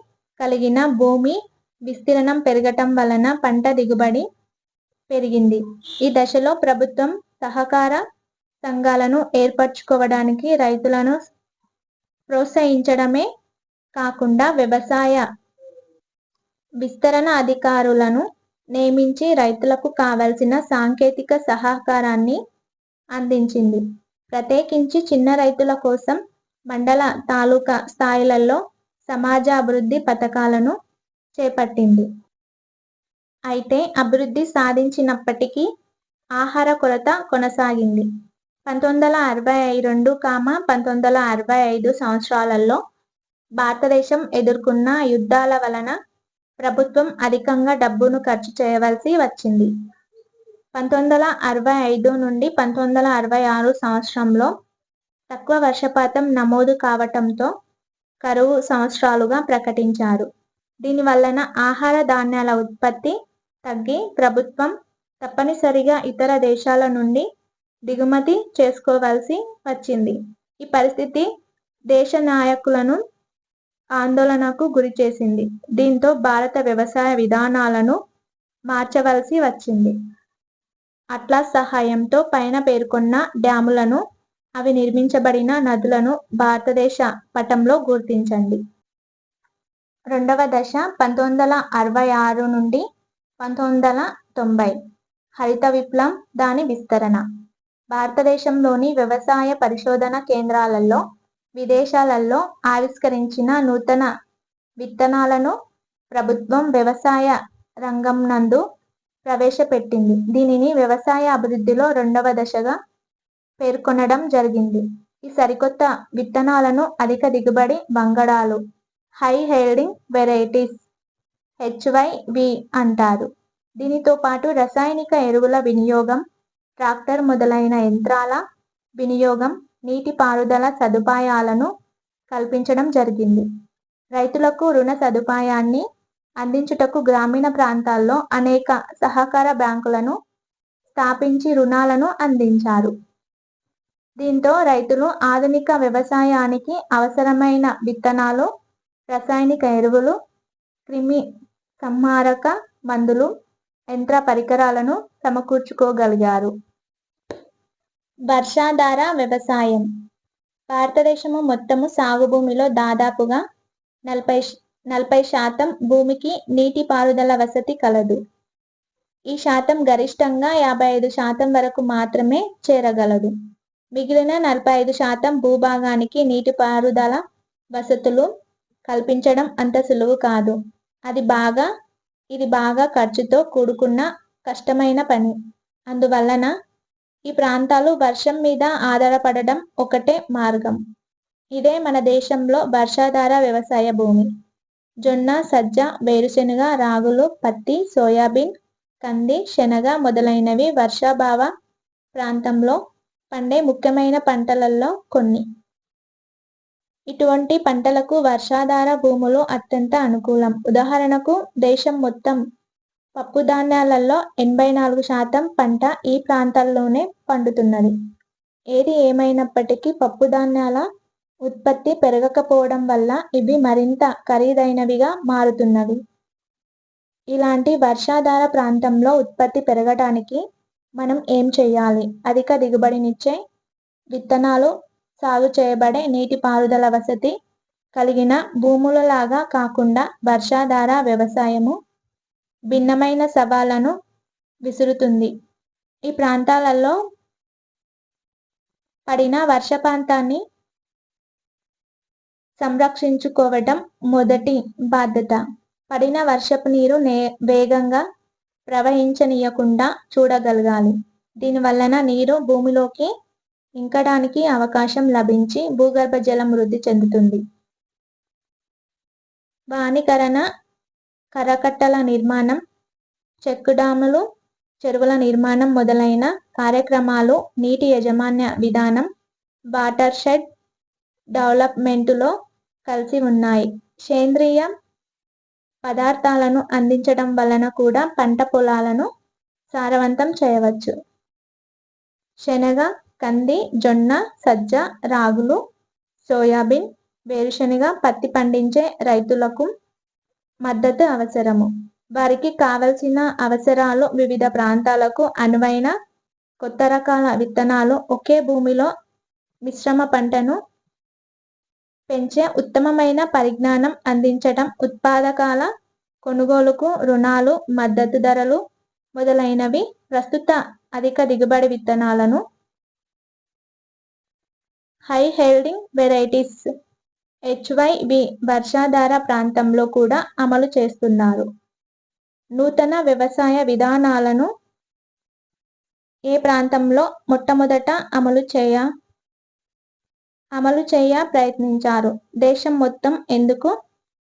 కలిగిన భూమి విస్తీర్ణం పెరగటం వలన పంట దిగుబడి పెరిగింది. ఈ దశలో ప్రభుత్వం సహకార సంఘాలను ఏర్పరచుకోవడానికి రైతులను ప్రోత్సహించడమే కాకుండా వ్యవసాయ విస్తరణ అధికారులను నియమించి రైతులకు కావలసిన సాంకేతిక సహకారాన్ని అందించింది. ప్రత్యేకించి చిన్న రైతుల కోసం మండల, తాలూకా స్థాయిలలో సమాజ అభివృద్ధి పథకాలను చేపట్టింది. అయితే అభివృద్ధి సాధించినప్పటికీ ఆహార కొరత కొనసాగింది. 1962, 1965 సంవత్సరాలలో భారతదేశం ఎదుర్కొన్న యుద్ధాల వలన ప్రభుత్వం అధికంగా డబ్బును ఖర్చు చేయవలసి వచ్చింది. 1965 నుండి 1966 సంవత్సరంలో తక్కువ వర్షపాతం నమోదు కావటంతో కరువు సంవత్సరాలుగా ప్రకటించారు. దీనివలన ఆహార ధాన్యాల ఉత్పత్తి తగ్గి ప్రభుత్వం తప్పనిసరిగా ఇతర దేశాల నుండి దిగుమతి చేసుకోవలసి వచ్చింది. ఈ పరిస్థితి దేశ నాయకులను ఆందోళనకు గురిచేసింది. దీంతో భారత వ్యవసాయ విధానాలను మార్చవలసి వచ్చింది. అట్లాస్ సహాయంతో పైన పేర్కొన్న డ్యాములను, అవి నిర్మించబడిన నదులను భారతదేశ పటంలో గుర్తించండి. రెండవ దశ 1966 నుండి 1990 హరిత విప్లవం, దాని విస్తరణ. భారతదేశంలోని వ్యవసాయ పరిశోధన కేంద్రాలలో, విదేశాలలో ఆవిష్కరించిన నూతన విత్తనాలను ప్రభుత్వం వ్యవసాయ రంగం నందు ప్రవేశపెట్టింది. దీనిని వ్యవసాయ అభివృద్ధిలో రెండవ దశగా పేర్కొనడం జరిగింది. ఈ సరికొత్త విత్తనాలను అధిక దిగుబడి వంగడాలు, హై హెల్డింగ్ వెరైటీస్ HYV అంటారు. దీనితో పాటు రసాయనిక ఎరువుల వినియోగం, ట్రాక్టర్ మొదలైన యంత్రాల వినియోగం, నీటిపారుదల సదుపాయాలను కల్పించడం జరిగింది. రైతులకు రుణ సదుపాయాన్ని అందించుటకు గ్రామీణ ప్రాంతాల్లో అనేక సహకార బ్యాంకులను స్థాపించి రుణాలను అందించారు. దీంతో రైతులు ఆధునిక వ్యవసాయానికి అవసరమైన విత్తనాలు, రసాయనిక ఎరువులు, క్రిమి సంహారక మందులు, యంత్ర పరికరాలను సమకూర్చుకోగలిగారు. వర్షాధార వ్యవసాయం. భారతదేశము మొత్తము సాగు భూమిలో దాదాపుగా 40% భూమికి నీటిపారుదల వసతి కలదు. ఈ శాతం గరిష్టంగా 55% వరకు మాత్రమే చేరగలదు. మిగిలిన 45% భూభాగానికి నీటిపారుదల వసతులు కల్పించడం అంత సులువు కాదు. ఇది బాగా ఖర్చుతో కూడుకున్న కష్టమైన పని. అందువలన ఈ ప్రాంతాలు వర్షం మీద ఆధారపడడం ఒకటే మార్గం. ఇదే మన దేశంలో వర్షాధార వ్యవసాయ భూమి. జొన్న, సజ్జ, వేరుశెనగ, రాగులు, పత్తి, సోయాబీన్, కంది, శనగ మొదలైనవి వర్షాభావ ప్రాంతంలో పండే ముఖ్యమైన పంటలలో కొన్ని. ఇటువంటి పంటలకు వర్షాధార భూములు అత్యంత అనుకూలం. ఉదాహరణకు దేశం మొత్తం పప్పుధాన్యాలలో 84% పంట ఈ ప్రాంతాల్లోనే పండుతున్నది. ఏది ఏమైనప్పటికీ పప్పుధాన్యాల ఉత్పత్తి పెరగకపోవడం వల్ల ఇవి మరింత ఖరీదైనవిగా మారుతున్నవి. ఇలాంటి వర్షాధార ప్రాంతంలో ఉత్పత్తి పెరగడానికి మనం ఏం చేయాలి? అధిక దిగుబడినిచ్చే విత్తనాలు, సాగు చేయబడే నీటిపారుదల వసతి కలిగిన భూములలాగా కాకుండా వర్షాధార వ్యవసాయము భిన్నమైన సవాళ్లను విసురుతుంది. ఈ ప్రాంతాలలో పడిన వర్షపాతాన్ని సంరక్షించుకోవటం మొదటి బాధ్యత. పడిన వర్షపు నీరు వేగంగా ప్రవహించనీయకుండా చూడగలగాలి. దీనివలన నీరు భూమిలోకి ఇంకడానికి అవకాశం లభించి భూగర్భ జలం వృద్ధి చెందుతుంది. వానీకరణ, కరకట్టల నిర్మాణం, చెక్ డ్యాములు, చెరువుల నిర్మాణం మొదలైన కార్యక్రమాలు నీటి యాజమాన్య విధానం, వాటర్ షెడ్ డెవలప్మెంటులో కలిసి ఉన్నాయి. సేంద్రియ పదార్థాలను అందించడం వలన కూడా పంట పొలాలను సారవంతం చేయవచ్చు. శనగ, కంది, జొన్న, సజ్జ, రాగులు, సోయాబీన్, వేరుశెనగ, పత్తి పండించే రైతులకు మద్దతు అవసరము. వారికి కావలసిన అవసరాలు వివిధ ప్రాంతాలకు అనువైన కొత్త రకాల విత్తనాలు, ఒకే భూమిలో మిశ్రమ పంటను పెంచే ఉత్తమమైన పరిజ్ఞానం అందించటం, ఉత్పాదకాల కొనుగోలుకు రుణాలు, మద్దతు ధరలు మొదలైనవి. ప్రస్తుత అధిక దిగుబడి విత్తనాలను హై హెల్డింగ్ వెరైటీస్ HYV వర్షాధార ప్రాంతంలో కూడా అమలు చేస్తున్నారు. నూతన వ్యవసాయ విధానాలను ఏ ప్రాంతంలో మొట్టమొదట అమలు చేయ ప్రయత్నించారు? దేశం మొత్తం ఎందుకు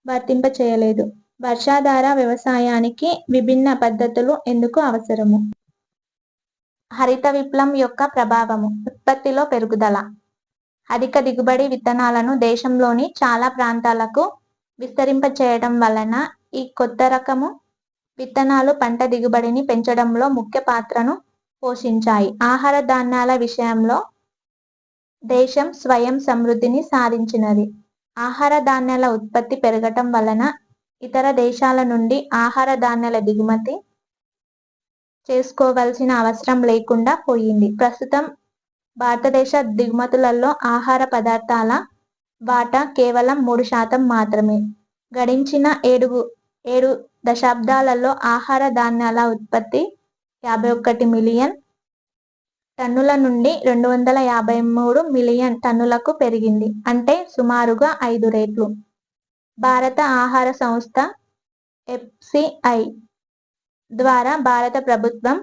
వర్తింప చేయలేదు? వర్షాధార వ్యవసాయానికి విభిన్న పద్ధతులు ఎందుకు అవసరము? హరిత విప్లవం యొక్క ప్రభావము. ఉత్పత్తిలో పెరుగుదల. అధిక దిగుబడి విత్తనాలను దేశంలోని చాలా ప్రాంతాలకు విస్తరింపచేయడం వలన ఈ కొత్త రకము విత్తనాలు పంట దిగుబడిని పెంచడంలో ముఖ్య పాత్రను పోషించాయి. ఆహార ధాన్యాల విషయంలో దేశం స్వయం సమృద్ధిని సాధించినది. ఆహార ధాన్యాల ఉత్పత్తి పెరగటం వలన ఇతర దేశాల నుండి ఆహార ధాన్యాల దిగుమతి చేసుకోవలసిన అవసరం లేకుండా పోయింది. ప్రస్తుతం భారతదేశ దిగుమతులలో ఆహార పదార్థాల వాటా కేవలం 3% మాత్రమే. గడించిన ఏడు దశాబ్దాలలో ఆహార ధాన్యాల ఉత్పత్తి 51 మిలియన్ టన్నుల నుండి 253 మిలియన్ టన్నులకు పెరిగింది, అంటే సుమారుగా 5 రెట్లు. భారత ఆహార సంస్థ FCI ద్వారా భారత ప్రభుత్వం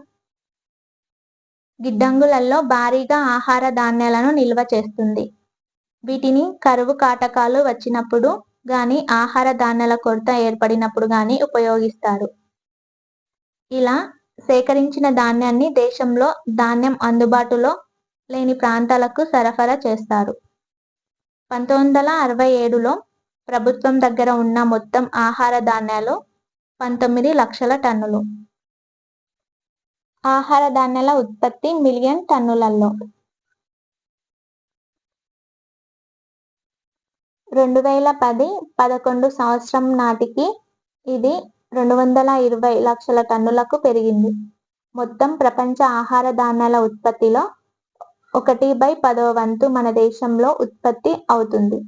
గిడ్డంగులలో భారీగా ఆహార ధాన్యాలను నిల్వ చేస్తుంది. వీటిని కరువు కాటకాలు వచ్చినప్పుడు గాని, ఆహార ధాన్యాల కొరత ఏర్పడినప్పుడు గాని ఉపయోగిస్తారు. ఇలా సేకరించిన ధాన్యాన్ని దేశంలో ధాన్యం అందుబాటులో లేని ప్రాంతాలకు సరఫరా చేస్తారు. 1967లో ప్రభుత్వం దగ్గర ఉన్న మొత్తం ఆహార ధాన్యాలు 19 లక్షల టన్నులు. ఆహార ధాన్యాల ఉత్పత్తి మిలియన్ టన్నులలో. 2010-11 సంవత్సరం నాటికి ఇది 220 లక్షల టన్నులకు పెరిగింది. మొత్తం ప్రపంచ ఆహార ధాన్యాల ఉత్పత్తిలో 1/10 వంతు మన దేశంలో ఉత్పత్తి అవుతుంది.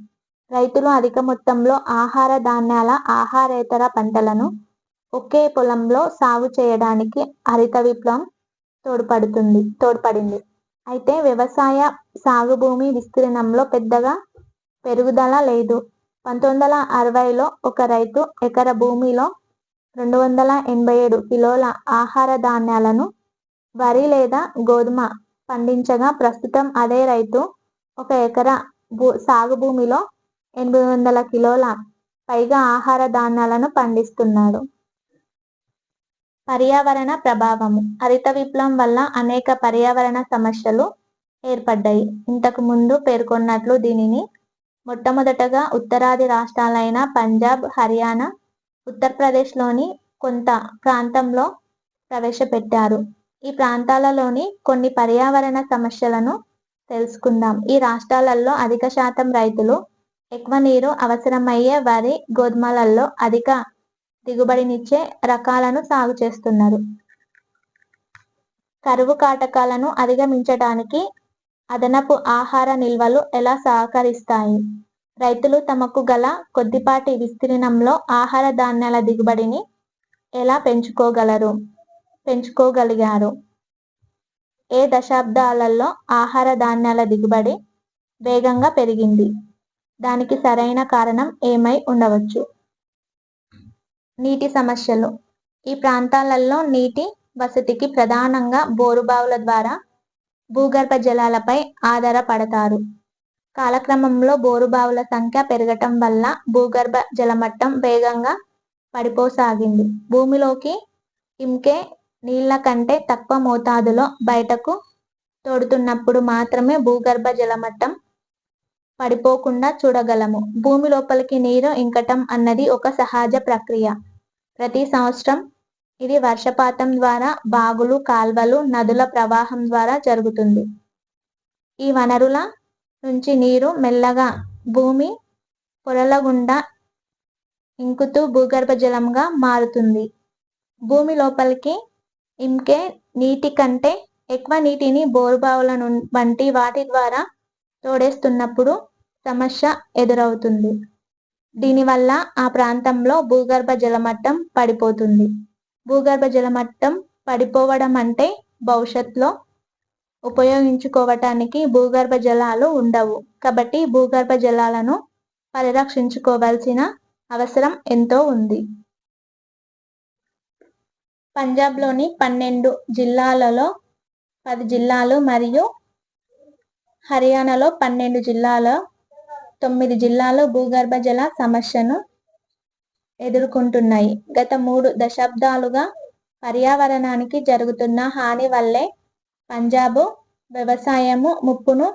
రైతులు అధిక మొత్తంలో ఆహార ధాన్యాల ఆహారేతర పంటలను ఒకే పొలంలో సాగు చేయడానికి హరిత విప్లవం తోడ్పడింది. అయితే వ్యవసాయ సాగు భూమి విస్తీర్ణంలో పెద్దగా పెరుగుదల లేదు. 1960లో ఒక రైతు ఎకరా భూమిలో 287 కిలోల ఆహార ధాన్యాలను, వరి లేదా గోధుమ పండించగా ప్రస్తుతం అదే రైతు ఒక ఎకరా సాగు భూమిలో 800 కిలోల పైగా ఆహార ధాన్యాలను పండిస్తున్నాడు. పర్యావరణ ప్రభావము. హరిత విప్లవం వల్ల అనేక పర్యావరణ సమస్యలు ఏర్పడ్డాయి. ఇంతకు ముందు పేర్కొన్నట్లు దీనిని మొట్టమొదటగా ఉత్తరాది రాష్ట్రాలైన పంజాబ్, హర్యానా, ఉత్తరప్రదేశ్లోని కొంత ప్రాంతంలో ప్రవేశపెట్టారు. ఈ ప్రాంతాలలోని కొన్ని పర్యావరణ సమస్యలను తెలుసుకుందాం. ఈ రాష్ట్రాలలో అధిక శాతం రైతులు ఎక్కువ నీరు అవసరమయ్యే వరి, గోధుమలలో అధిక దిగుబడినిచ్చే రకాలను సాగు చేస్తున్నారు. కరువు కాటకాలను అధిగమించడానికి అదనపు ఆహార నిల్వలు ఎలా సహకరిస్తాయి? రైతులు తమకు గల కొద్దిపాటి విస్తీర్ణంలో ఆహార ధాన్యాల దిగుబడిని ఎలా పెంచుకోగలిగారు? ఏ దశాబ్దాలలో ఆహార ధాన్యాల దిగుబడి వేగంగా పెరిగింది? దానికి సరైన కారణం ఏమై ఉండవచ్చు? నీటి సమస్యలు. ఈ ప్రాంతాలలో నీటి వసతికి ప్రధానంగా బోరుబావుల ద్వారా భూగర్భ జలాలపై ఆధారపడతారు. కాలక్రమంలో బోరుబావుల సంఖ్య పెరగటం వల్ల భూగర్భ జలమట్టం వేగంగా పడిపోసాగింది. భూమిలోకి ఇంకే నీళ్ల కంటే తక్కువ మోతాదులో బయటకు తోడుతున్నప్పుడు మాత్రమే భూగర్భ జలమట్టం పడిపోకుండా చూడగలము. భూమి లోపలికి నీరు ఇంకటం అన్నది ఒక సహజ ప్రక్రియ. ప్రతి సంవత్సరం ఇది వర్షపాతం ద్వారా, బాగులు, కాల్వలు, నదుల ప్రవాహం ద్వారా జరుగుతుంది. ఈ వనరుల నుంచి నీరు మెల్లగా భూమి పొరల గుండా ఇంకుతూ భూగర్భ జలంగా మారుతుంది. భూమి లోపలికి ఇంకే నీటి కంటే ఎక్కువ నీటిని బోరుబావుల వంటి వాటి ద్వారా తోడేస్తున్నప్పుడు సమస్య ఎదురవుతుంది. దీనివల్ల ఆ ప్రాంతంలో భూగర్భ జలమట్టం పడిపోతుంది. భూగర్భ జలమట్టం పడిపోవడం అంటే భవిష్యత్తులో ఉపయోగించుకోవటానికి భూగర్భ జలాలు ఉండవు. కాబట్టి భూగర్భ జలాలను పరిరక్షించుకోవాల్సిన అవసరం ఎంతో ఉంది. పంజాబ్లోని 12 జిల్లాలలో 10 జిల్లాలు మరియు హర్యానాలో 12 జిల్లాలో 9 జిల్లాలు భూగర్భ జల సమస్యను ఎదుర్కొంటున్నాయి. గత 3 దశాబ్దాలుగా పర్యావరణానికి జరుగుతున్న హాని వల్లే పంజాబ్ వ్యవసాయము ముప్పును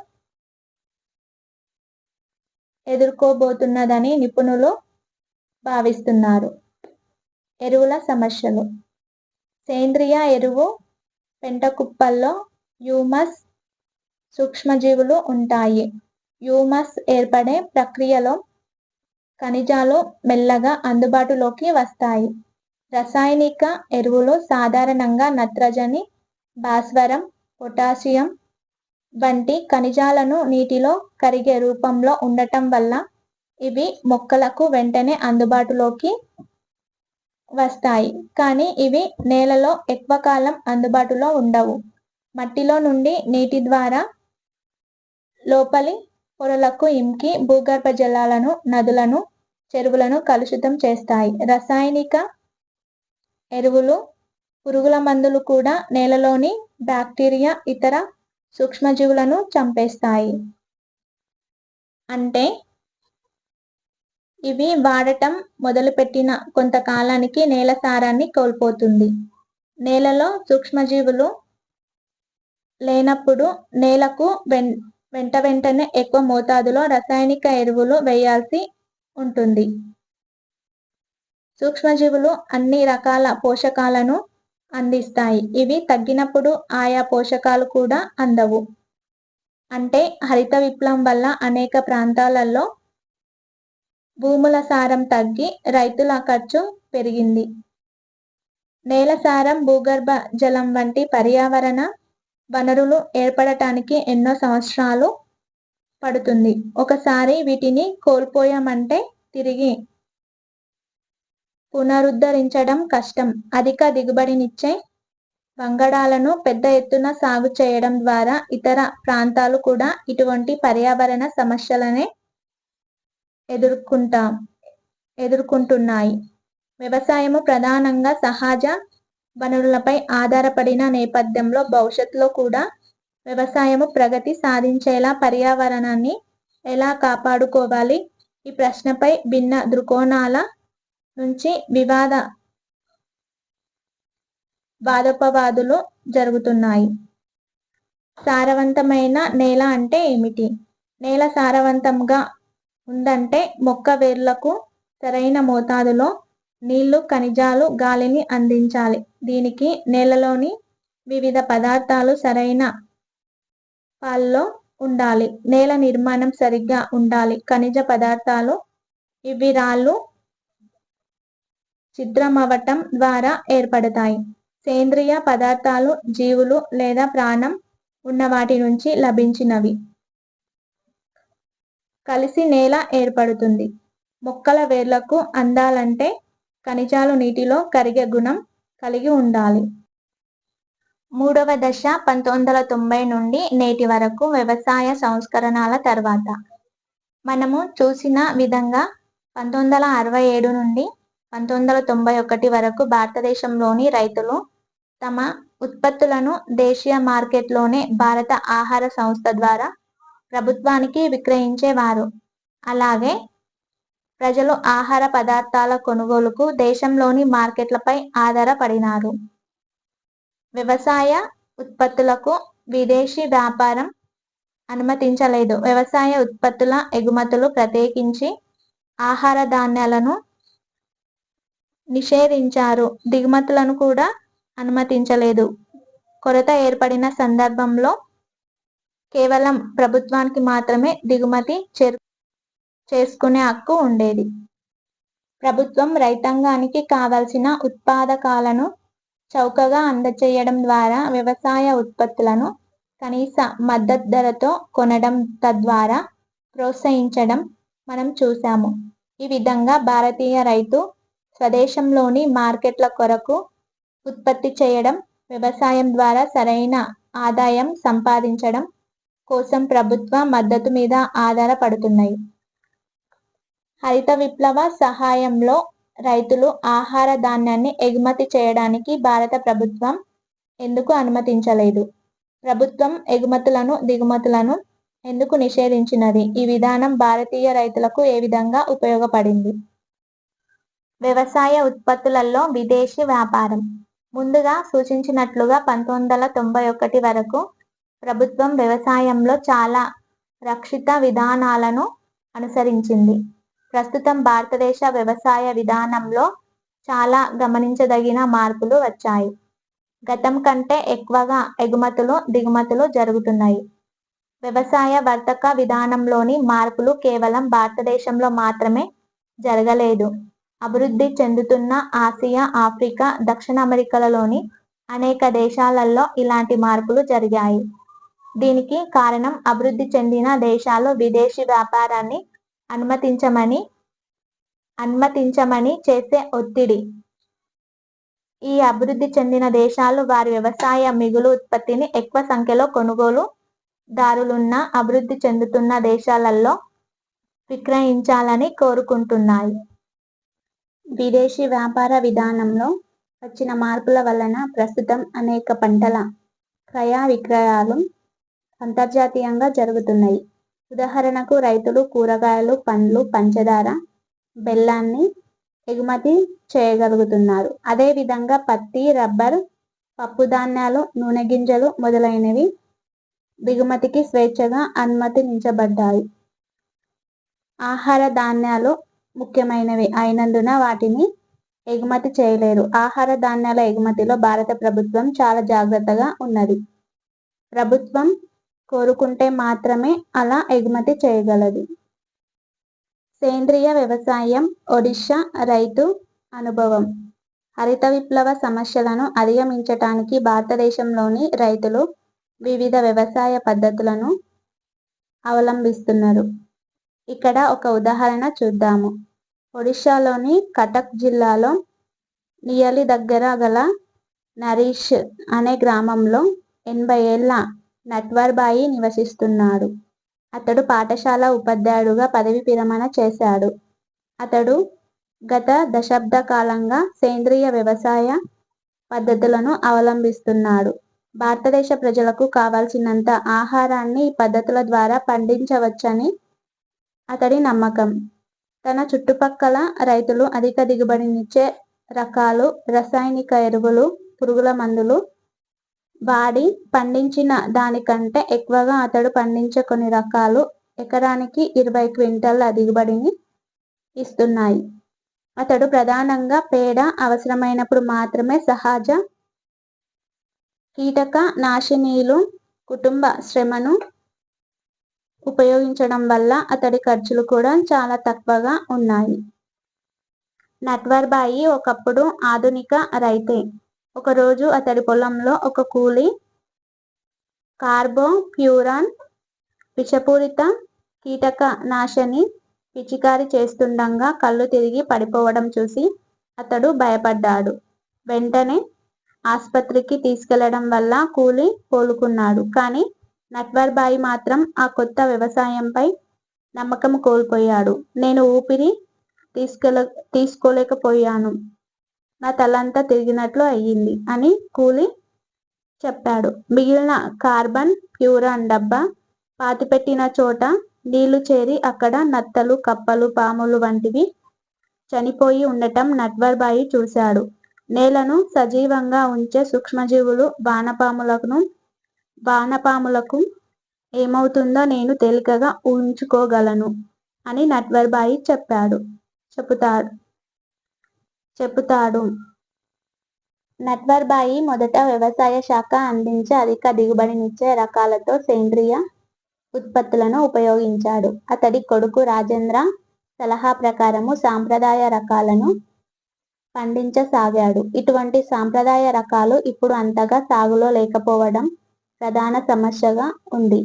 ఎదుర్కోబోతున్నదని నిపుణులు భావిస్తున్నారు. ఎరువుల సమస్యలు. సేంద్రియ ఎరువు పెంటకుప్పల్లో హ్యూమస్ సూక్ష్మజీవులు ఉంటాయి. హ్యూమస్ ఏర్పడే ప్రక్రియలో ఖనిజాలు మెల్లగా అందుబాటులోకి వస్తాయి. రసాయనిక ఎరువులు సాధారణంగా నత్రజని, భాస్వరం, పొటాషియం వంటి ఖనిజాలను నీటిలో కరిగే రూపంలో ఉండటం వల్ల ఇవి మొక్కలకు వెంటనే అందుబాటులోకి వస్తాయి. కానీ ఇవి నేలలో ఎక్కువ కాలం అందుబాటులో ఉండవు. మట్టిలో నుండి నీటి ద్వారా లోపలి పొరలకు ఇంకి భూగర్భ జలాలను, నదులను, చెరువులను కలుషితం చేస్తాయి. రసాయనిక ఎరువులు, పురుగుల మందులు కూడా నేలలోని బ్యాక్టీరియా, ఇతర సూక్ష్మజీవులను చంపేస్తాయి. అంటే ఇవి వాడటం మొదలుపెట్టిన కొంతకాలానికి నేల సారాన్ని కోల్పోతుంది. నేలలో సూక్ష్మజీవులు లేనప్పుడు నేలకు వెంటనే ఎక్కువ మోతాదులో రసాయనిక ఎరువులు వేయాల్సి ఉంటుంది. సూక్ష్మజీవులు అన్ని రకాల పోషకాలను అందిస్తాయి. ఇవి తగ్గినప్పుడు ఆయా పోషకాలు కూడా అందవు. అంటే హరిత విప్లవం వల్ల అనేక ప్రాంతాలలో భూముల సారం తగ్గి రైతుల ఖర్చు పెరిగింది. నేల సారం, భూగర్భ జలం వంటి పర్యావరణ వనరులు ఏర్పడటానికి ఎన్నో సంవత్సరాలు పడుతుంది. ఒకసారి వీటిని కోల్పోయామంటే తిరిగి పునరుద్ధరించడం కష్టం. అధిక దిగుబడినిచ్చే వంగడాలను పెద్ద ఎత్తున సాగు చేయడం ద్వారా ఇతర ప్రాంతాలు కూడా ఇటువంటి పర్యావరణ సమస్యలనే ఎదుర్కొంటున్నాయి. వ్యవసాయము ప్రధానంగా సహజ వనరులపై ఆధారపడిన నేపథ్యంలో భవిష్యత్తులో కూడా వ్యవసాయము ప్రగతి సాధించేలా పర్యావరణాన్ని ఎలా కాపాడుకోవాలి? ఈ ప్రశ్నపై భిన్న దృక్కోణాల నుంచి వాదోపవాదాలు జరుగుతున్నాయి. సారవంతమైన నేల అంటే ఏమిటి? నేల సారవంతంగా ఉందంటే మొక్క వేర్లకు సరైన మోతాదులో నీళ్లు, ఖనిజాలు, గాలిని అందించాలి. దీనికి నేలలోని వివిధ పదార్థాలు సరైన పాల్లో ఉండాలి. నేల నిర్మాణం సరిగ్గా ఉండాలి. ఖనిజ పదార్థాలు ఇవి రాళ్ళు ఛిద్రమవటం ద్వారా ఏర్పడతాయి. సేంద్రియ పదార్థాలు జీవులు లేదా ప్రాణం ఉన్న వాటి నుంచి లభించినవి కలిసి నేల ఏర్పడుతుంది. మొక్కల వేర్లకు అందాలంటే ఖనిజాలు నీటిలో కరిగే గుణం కలిగి ఉండాలి. మూడవ దశ 1990 నుండి నేటి వరకు వ్యవసాయ సంస్కరణల తర్వాత మనము చూసిన విధంగా 1967 నుండి 1991 వరకు భారతదేశంలోని రైతులు తమ ఉత్పత్తులను దేశీయ మార్కెట్లోనే భారత ఆహార సంస్థ ద్వారా ప్రభుత్వానికి విక్రయించేవారు. అలాగే ప్రజలు ఆహార పదార్థాల కొనుగోలుకు దేశంలోని మార్కెట్లపై ఆధారపడినారు. వ్యవసాయ ఉత్పత్తులకు విదేశీ వ్యాపారం అనుమతించలేదు. వ్యవసాయ ఉత్పత్తుల ఎగుమతులు, ప్రత్యేకించి ఆహార ధాన్యాలను నిషేధించారు. దిగుమతులను కూడా అనుమతించలేదు. కొరత ఏర్పడిన సందర్భంలో కేవలం ప్రభుత్వానికి మాత్రమే దిగుమతి చేసుకునే హక్కు ఉండేది. ప్రభుత్వం రైతాంగానికి కావలసిన ఉత్పాదకాలను చౌకగా అందచేయడం ద్వారా వ్యవసాయ ఉత్పత్తులను కనీస మద్దతు ధరతో కొనడం, తద్వారా ప్రోత్సహించడం మనం చూసాము. ఈ విధంగా భారతీయ రైతు స్వదేశంలోని మార్కెట్ల కొరకు ఉత్పత్తి చేయడం, వ్యవసాయం ద్వారా సరైన ఆదాయం సంపాదించడం కోసం ప్రభుత్వ మద్దతు మీద ఆధారపడుతున్నాయి. హరిత విప్లవ సహాయంలో రైతులు ఆహార ధాన్యాన్ని ఎగుమతి చేయడానికి భారత ప్రభుత్వం ఎందుకు అనుమతించలేదు? ప్రభుత్వం ఎగుమతులను, దిగుమతులను ఎందుకు నిషేధించినది? ఈ విధానం భారతీయ రైతులకు ఏ విధంగా ఉపయోగపడింది? వ్యవసాయ ఉత్పత్తులలో విదేశీ వ్యాపారం. ముందుగా సూచించినట్లుగా 1991 వరకు ప్రభుత్వం వ్యవసాయంలో చాలా రక్షిత విధానాలను అనుసరించింది. ప్రస్తుతం భారతదేశ వ్యవసాయ విధానంలో చాలా గమనించదగిన మార్పులు వచ్చాయి. గతం కంటే ఎక్కువగా ఎగుమతులు, దిగుమతులు జరుగుతున్నాయి. వ్యవసాయ వర్తక విధానంలోని మార్పులు కేవలం భారతదేశంలో మాత్రమే జరగలేదు. అభివృద్ధి చెందుతున్న ఆసియా, ఆఫ్రికా, దక్షిణ అమెరికాలలోని అనేక దేశాలలో ఇలాంటి మార్పులు జరిగాయి. దీనికి కారణం అభివృద్ధి చెందిన దేశాలు విదేశీ వ్యాపారాన్ని అనుమతించమని చేసే ఒత్తిడి. ఈ అభివృద్ధి చెందిన దేశాలు వారి వ్యవసాయ మిగులు ఉత్పత్తిని ఎక్కువ సంఖ్యలో కొనుగోలుదారులున్న అభివృద్ధి చెందుతున్న దేశాలలో విక్రయించాలని కోరుకుంటున్నాయి. విదేశీ వ్యాపార విధానంలో వచ్చిన మార్పుల వలన ప్రస్తుతం అనేక పంటల క్రయ విక్రయాలు అంతర్జాతీయంగా జరుగుతున్నాయి. ఉదాహరణకు రైతులు కూరగాయలు, పండ్లు, పంచదార, బెల్లాన్ని ఎగుమతి చేయగలుగుతున్నారు. అదేవిధంగా పత్తి, రబ్బర్, పప్పుధాన్యాలు, నూనె గింజలు మొదలైనవి దిగుమతికి స్వేచ్ఛగా అనుమతించబడ్డాయి. ఆహార ధాన్యాలు ముఖ్యమైనవి అయినందున వాటిని ఎగుమతి చేయలేరు. ఆహార ధాన్యాల ఎగుమతిలో భారత ప్రభుత్వం చాలా జాగ్రత్తగా ఉన్నది. ప్రభుత్వం కోరుకుంటే మాత్రమే అలా ఎగుమతి చేయగలదు. సేంద్రియ వ్యవసాయం ఒడిషా రైతు అనుభవం. హరిత విప్లవ సమస్యలను అధిగమించటానికి భారతదేశంలోని రైతులు వివిధ వ్యవసాయ పద్ధతులను అవలంబిస్తున్నారు. ఇక్కడ ఒక ఉదాహరణ చూద్దాము. ఒడిషాలోని కటక్ జిల్లాలో నియలి దగ్గర గల నరీష్ అనే గ్రామంలో 80 ఏళ్ల నట్వర్ బాయి నివసిస్తున్నాడు. అతడు పాఠశాల ఉపాధ్యాయుడుగా పదవి విరమణ చేశాడు. అతడు గత దశాబ్ద కాలంగా సేంద్రియ వ్యవసాయ పద్ధతులను అవలంబిస్తున్నాడు. భారతదేశ ప్రజలకు కావాల్సినంత ఆహారాన్ని ఈ పద్ధతుల ద్వారా పండించవచ్చని అతడి నమ్మకం. తన చుట్టుపక్కల రైతులు అధిక దిగుబడినిచ్చే రకాలు, రసాయనిక ఎరువులు, పురుగుల మందులు వాడి పండించిన దానికంటే ఎక్కువగా అతడు పండించే కొన్ని రకాలు ఎకరానికి 20 క్వింటాళ్ల దిగుబడిని ఇస్తున్నాయి. అతడు ప్రధానంగా పేడ, అవసరమైనప్పుడు మాత్రమే సహజ కీటక నాశినీలు, కుటుంబ శ్రమను ఉపయోగించడం వల్ల అతడి ఖర్చులు కూడా చాలా తక్కువగా ఉన్నాయి. నట్వర్ బాయి ఒకప్పుడు ఆధునిక రైతే. ఒకరోజు అతడి పొలంలో ఒక కూలి కార్బోప్యూరాన్ విషపూరిత కీటక నాశిని పిచికారీ చేస్తుండగా కళ్ళు తిరిగి పడిపోవడం చూసి అతడు భయపడ్డాడు. వెంటనే ఆస్పత్రికి తీసుకెళ్లడం వల్ల కూలి కోలుకున్నాడు. కానీ నట్వర్ బాయి మాత్రం ఆ కొత్త వ్యవసాయంపై నమ్మకం కోల్పోయాడు. నేను ఊపిరి తీసుకోలేకపోయాను, నా తలంతా తిరిగినట్లు అయ్యింది అని కూలి చెప్పాడు. మిగిలిన కార్బన్ ప్యూరాన్ డబ్బా పాతిపెట్టిన చోట నీళ్లు చేరి అక్కడ నత్తలు, కప్పలు, పాములు వంటివి చనిపోయి ఉండటం నట్వర్ బాయి చూశాడు. నేలను సజీవంగా ఉంచే సూక్ష్మజీవులు వానపాములకు ఏమవుతుందో నేను తేలికగా ఊహించుకోగలను అని నట్వర్ బాయి చెబుతాడు. నట్వర్ బాయి మొదట వ్యవసాయ శాఖ అందించే అధిక దిగుబడినిచ్చే రకాలతో సేంద్రియ ఉత్పత్తులను ఉపయోగించాడు. అతడి కొడుకు రాజేంద్ర సలహా ప్రకారము సాంప్రదాయ రకాలను పండించసాగాడు. ఇటువంటి సాంప్రదాయ రకాలు ఇప్పుడు అంతగా సాగులో లేకపోవడం ప్రధాన సమస్యగా ఉంది.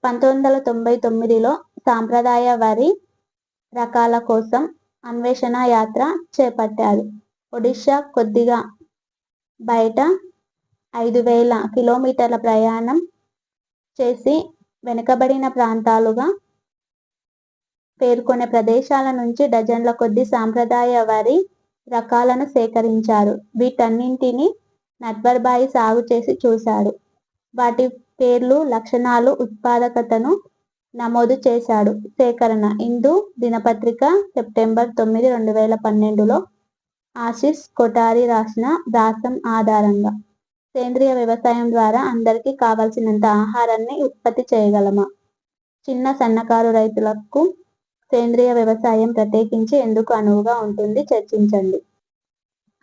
1999లో సాంప్రదాయ వరి రకాల కోసం అన్వేషణ యాత్ర చేపట్టారు. ఒడిషా కొద్దిగా బయట 5000 కిలోమీటర్ల ప్రయాణం చేసి వెనుకబడిన ప్రాంతాలుగా పేర్కొనే ప్రదేశాల నుంచి డజన్ల కొద్దీ సాంప్రదాయ వరి రకాలను సేకరించారు. వీటన్నింటినీ నట్వర్ బాయి సాగు చేసి చూశాడు. వాటి పేర్లు, లక్షణాలు, ఉత్పాదకతను నమోదు చేశాడు. సేకరణ హిందూ దినపత్రిక సెప్టెంబర్ 9, 2012లో ఆశిష్ కొఠారి రాసిన వ్యాసం ఆధారంగా సేంద్రియ వ్యవసాయం ద్వారా అందరికీ కావలసినంత ఆహారాన్ని ఉత్పత్తి చేయగలమా? చిన్న సన్నకారు రైతులకు సేంద్రియ వ్యవసాయం ప్రత్యేకించి ఎందుకు అనువుగా ఉంటుంది? చర్చించండి.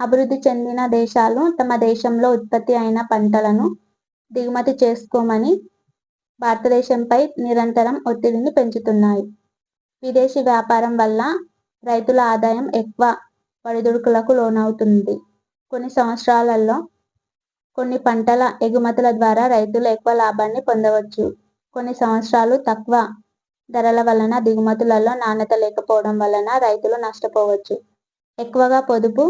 అభివృద్ధి చెందిన దేశాలు తమ దేశంలో ఉత్పత్తి అయిన పంటలను దిగుమతి చేసుకోమని భారతదేశంపై నిరంతరం ఒత్తిడిని పెంచుతున్నాయి. విదేశీ వ్యాపారం వల్ల రైతుల ఆదాయం ఎక్కువ ఒడిదుడుకులకు లోనవుతుంది. కొన్ని సంవత్సరాలలో కొన్ని పంటల ఎగుమతుల ద్వారా రైతులు ఎక్కువ లాభాన్ని పొందవచ్చు. కొన్ని సంవత్సరాలు తక్కువ ధరల వలన దిగుమతులలో నాణ్యత లేకపోవడం వలన రైతులు నష్టపోవచ్చు. ఎక్కువగా పొదుపు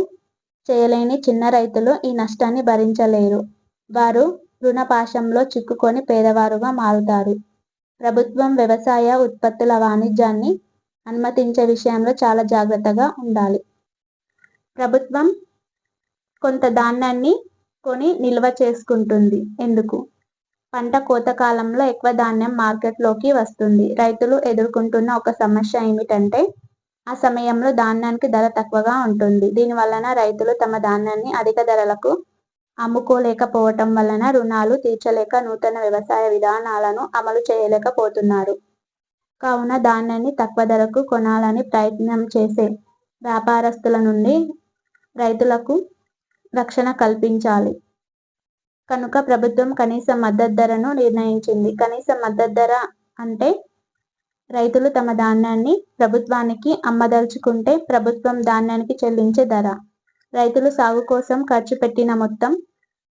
చేయలేని చిన్న రైతులు ఈ నష్టాన్ని భరించలేరు. వారు రుణపాశంలో చిక్కుకొని పేదవారుగా మారుతారు. ప్రభుత్వం వ్యవసాయ ఉత్పత్తుల వాణిజ్యాన్ని అనుమతించే విషయంలో చాలా జాగ్రత్తగా ఉండాలి. ప్రభుత్వం కొంత ధాన్యాన్ని కొని నిల్వ చేసుకుంటుంది. ఎందుకు? పంట కోత కాలంలో ఎక్కువ ధాన్యం మార్కెట్లోకి వస్తుంది. రైతులు ఎదుర్కొంటున్న ఒక సమస్య ఏమిటంటే ఆ సమయంలో ధాన్యానికి ధర తక్కువగా ఉంటుంది. దీని వలన రైతులు తమ ధాన్యాన్ని అధిక ధరలకు అమ్ముకోలేకపోవటం వలన రుణాలు తీర్చలేక నూతన వ్యవసాయ విధానాలను అమలు చేయలేకపోతున్నారు. కావున ధాన్యాన్ని తక్కువ ధరకు కొనాలని ప్రయత్నం చేసే వ్యాపారస్తుల నుండి రైతులకు రక్షణ కల్పించాలి. కనుక ప్రభుత్వం కనీస మద్దతు ధరను నిర్ణయించింది. కనీస మద్దతు ధర అంటే రైతులు తమ ధాన్యాన్ని ప్రభుత్వానికి అమ్మదలుచుకుంటే ప్రభుత్వం ధాన్యానికి చెల్లించే ధర. రైతులు సాగు కోసం ఖర్చు పెట్టిన మొత్తం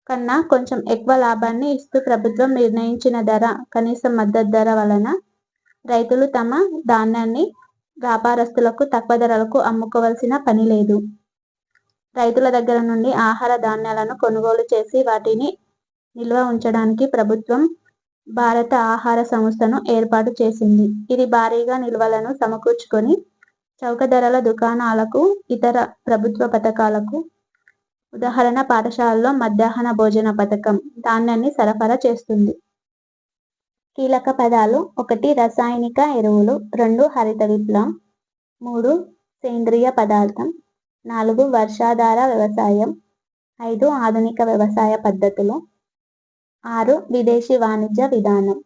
కన్నా కొంచెం ఎక్కువ లాభాన్ని ఇస్తూ ప్రభుత్వం నిర్ణయించిన ధర కనీస మద్దతు ధర వలన రైతులు తమ ధాన్యాన్ని వ్యాపారస్తులకు తక్కువ ధరలకు అమ్ముకోవాల్సిన పని లేదు. రైతుల దగ్గర నుండి ఆహార ధాన్యాలను కొనుగోలు చేసి వాటిని నిల్వ ఉంచడానికి ప్రభుత్వం భారత ఆహార సంస్థను ఏర్పాటు చేసింది. ఇది భారీగా నిల్వలను సమకూర్చుకొని చౌక ధరల దుకాణాలకు, ఇతర ప్రభుత్వ పథకాలకు, ఉదాహరణ పాఠశాలల్లో మధ్యాహ్న భోజన పథకం ధాన్యాన్ని సరఫరా చేస్తుంది. కీలక పదాలు: 1. రసాయనిక ఎరువులు, 2. హరిత విప్లవం, 3. సేంద్రియ పదార్థం, 4. వర్షాధార వ్యవసాయం, 5. ఆధునిక వ్యవసాయ పద్ధతులు, 6. విదేశీ వాణిజ్య విధానం.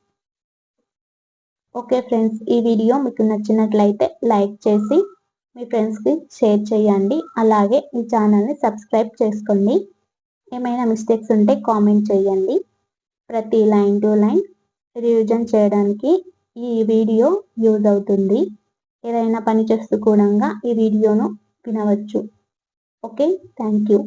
ఓకే ఫ్రెండ్స్, ఈ వీడియో మీకు నచ్చినట్లయితే లైక్ చేసి మీ ఫ్రెండ్స్కి షేర్ చేయండి. అలాగే ఈ ఛానల్ని సబ్స్క్రైబ్ చేసుకోండి. ఏమైనా మిస్టేక్స్ ఉంటే కామెంట్ చేయండి. ప్రతి లైన్ టు లైన్ రివిజన్ చేయడానికి ఈ వీడియో యూజ్ అవుతుంది. ఏదైనా పని చేస్తూ కూడా ఈ వీడియోను వినవచ్చు. Okay, thank you.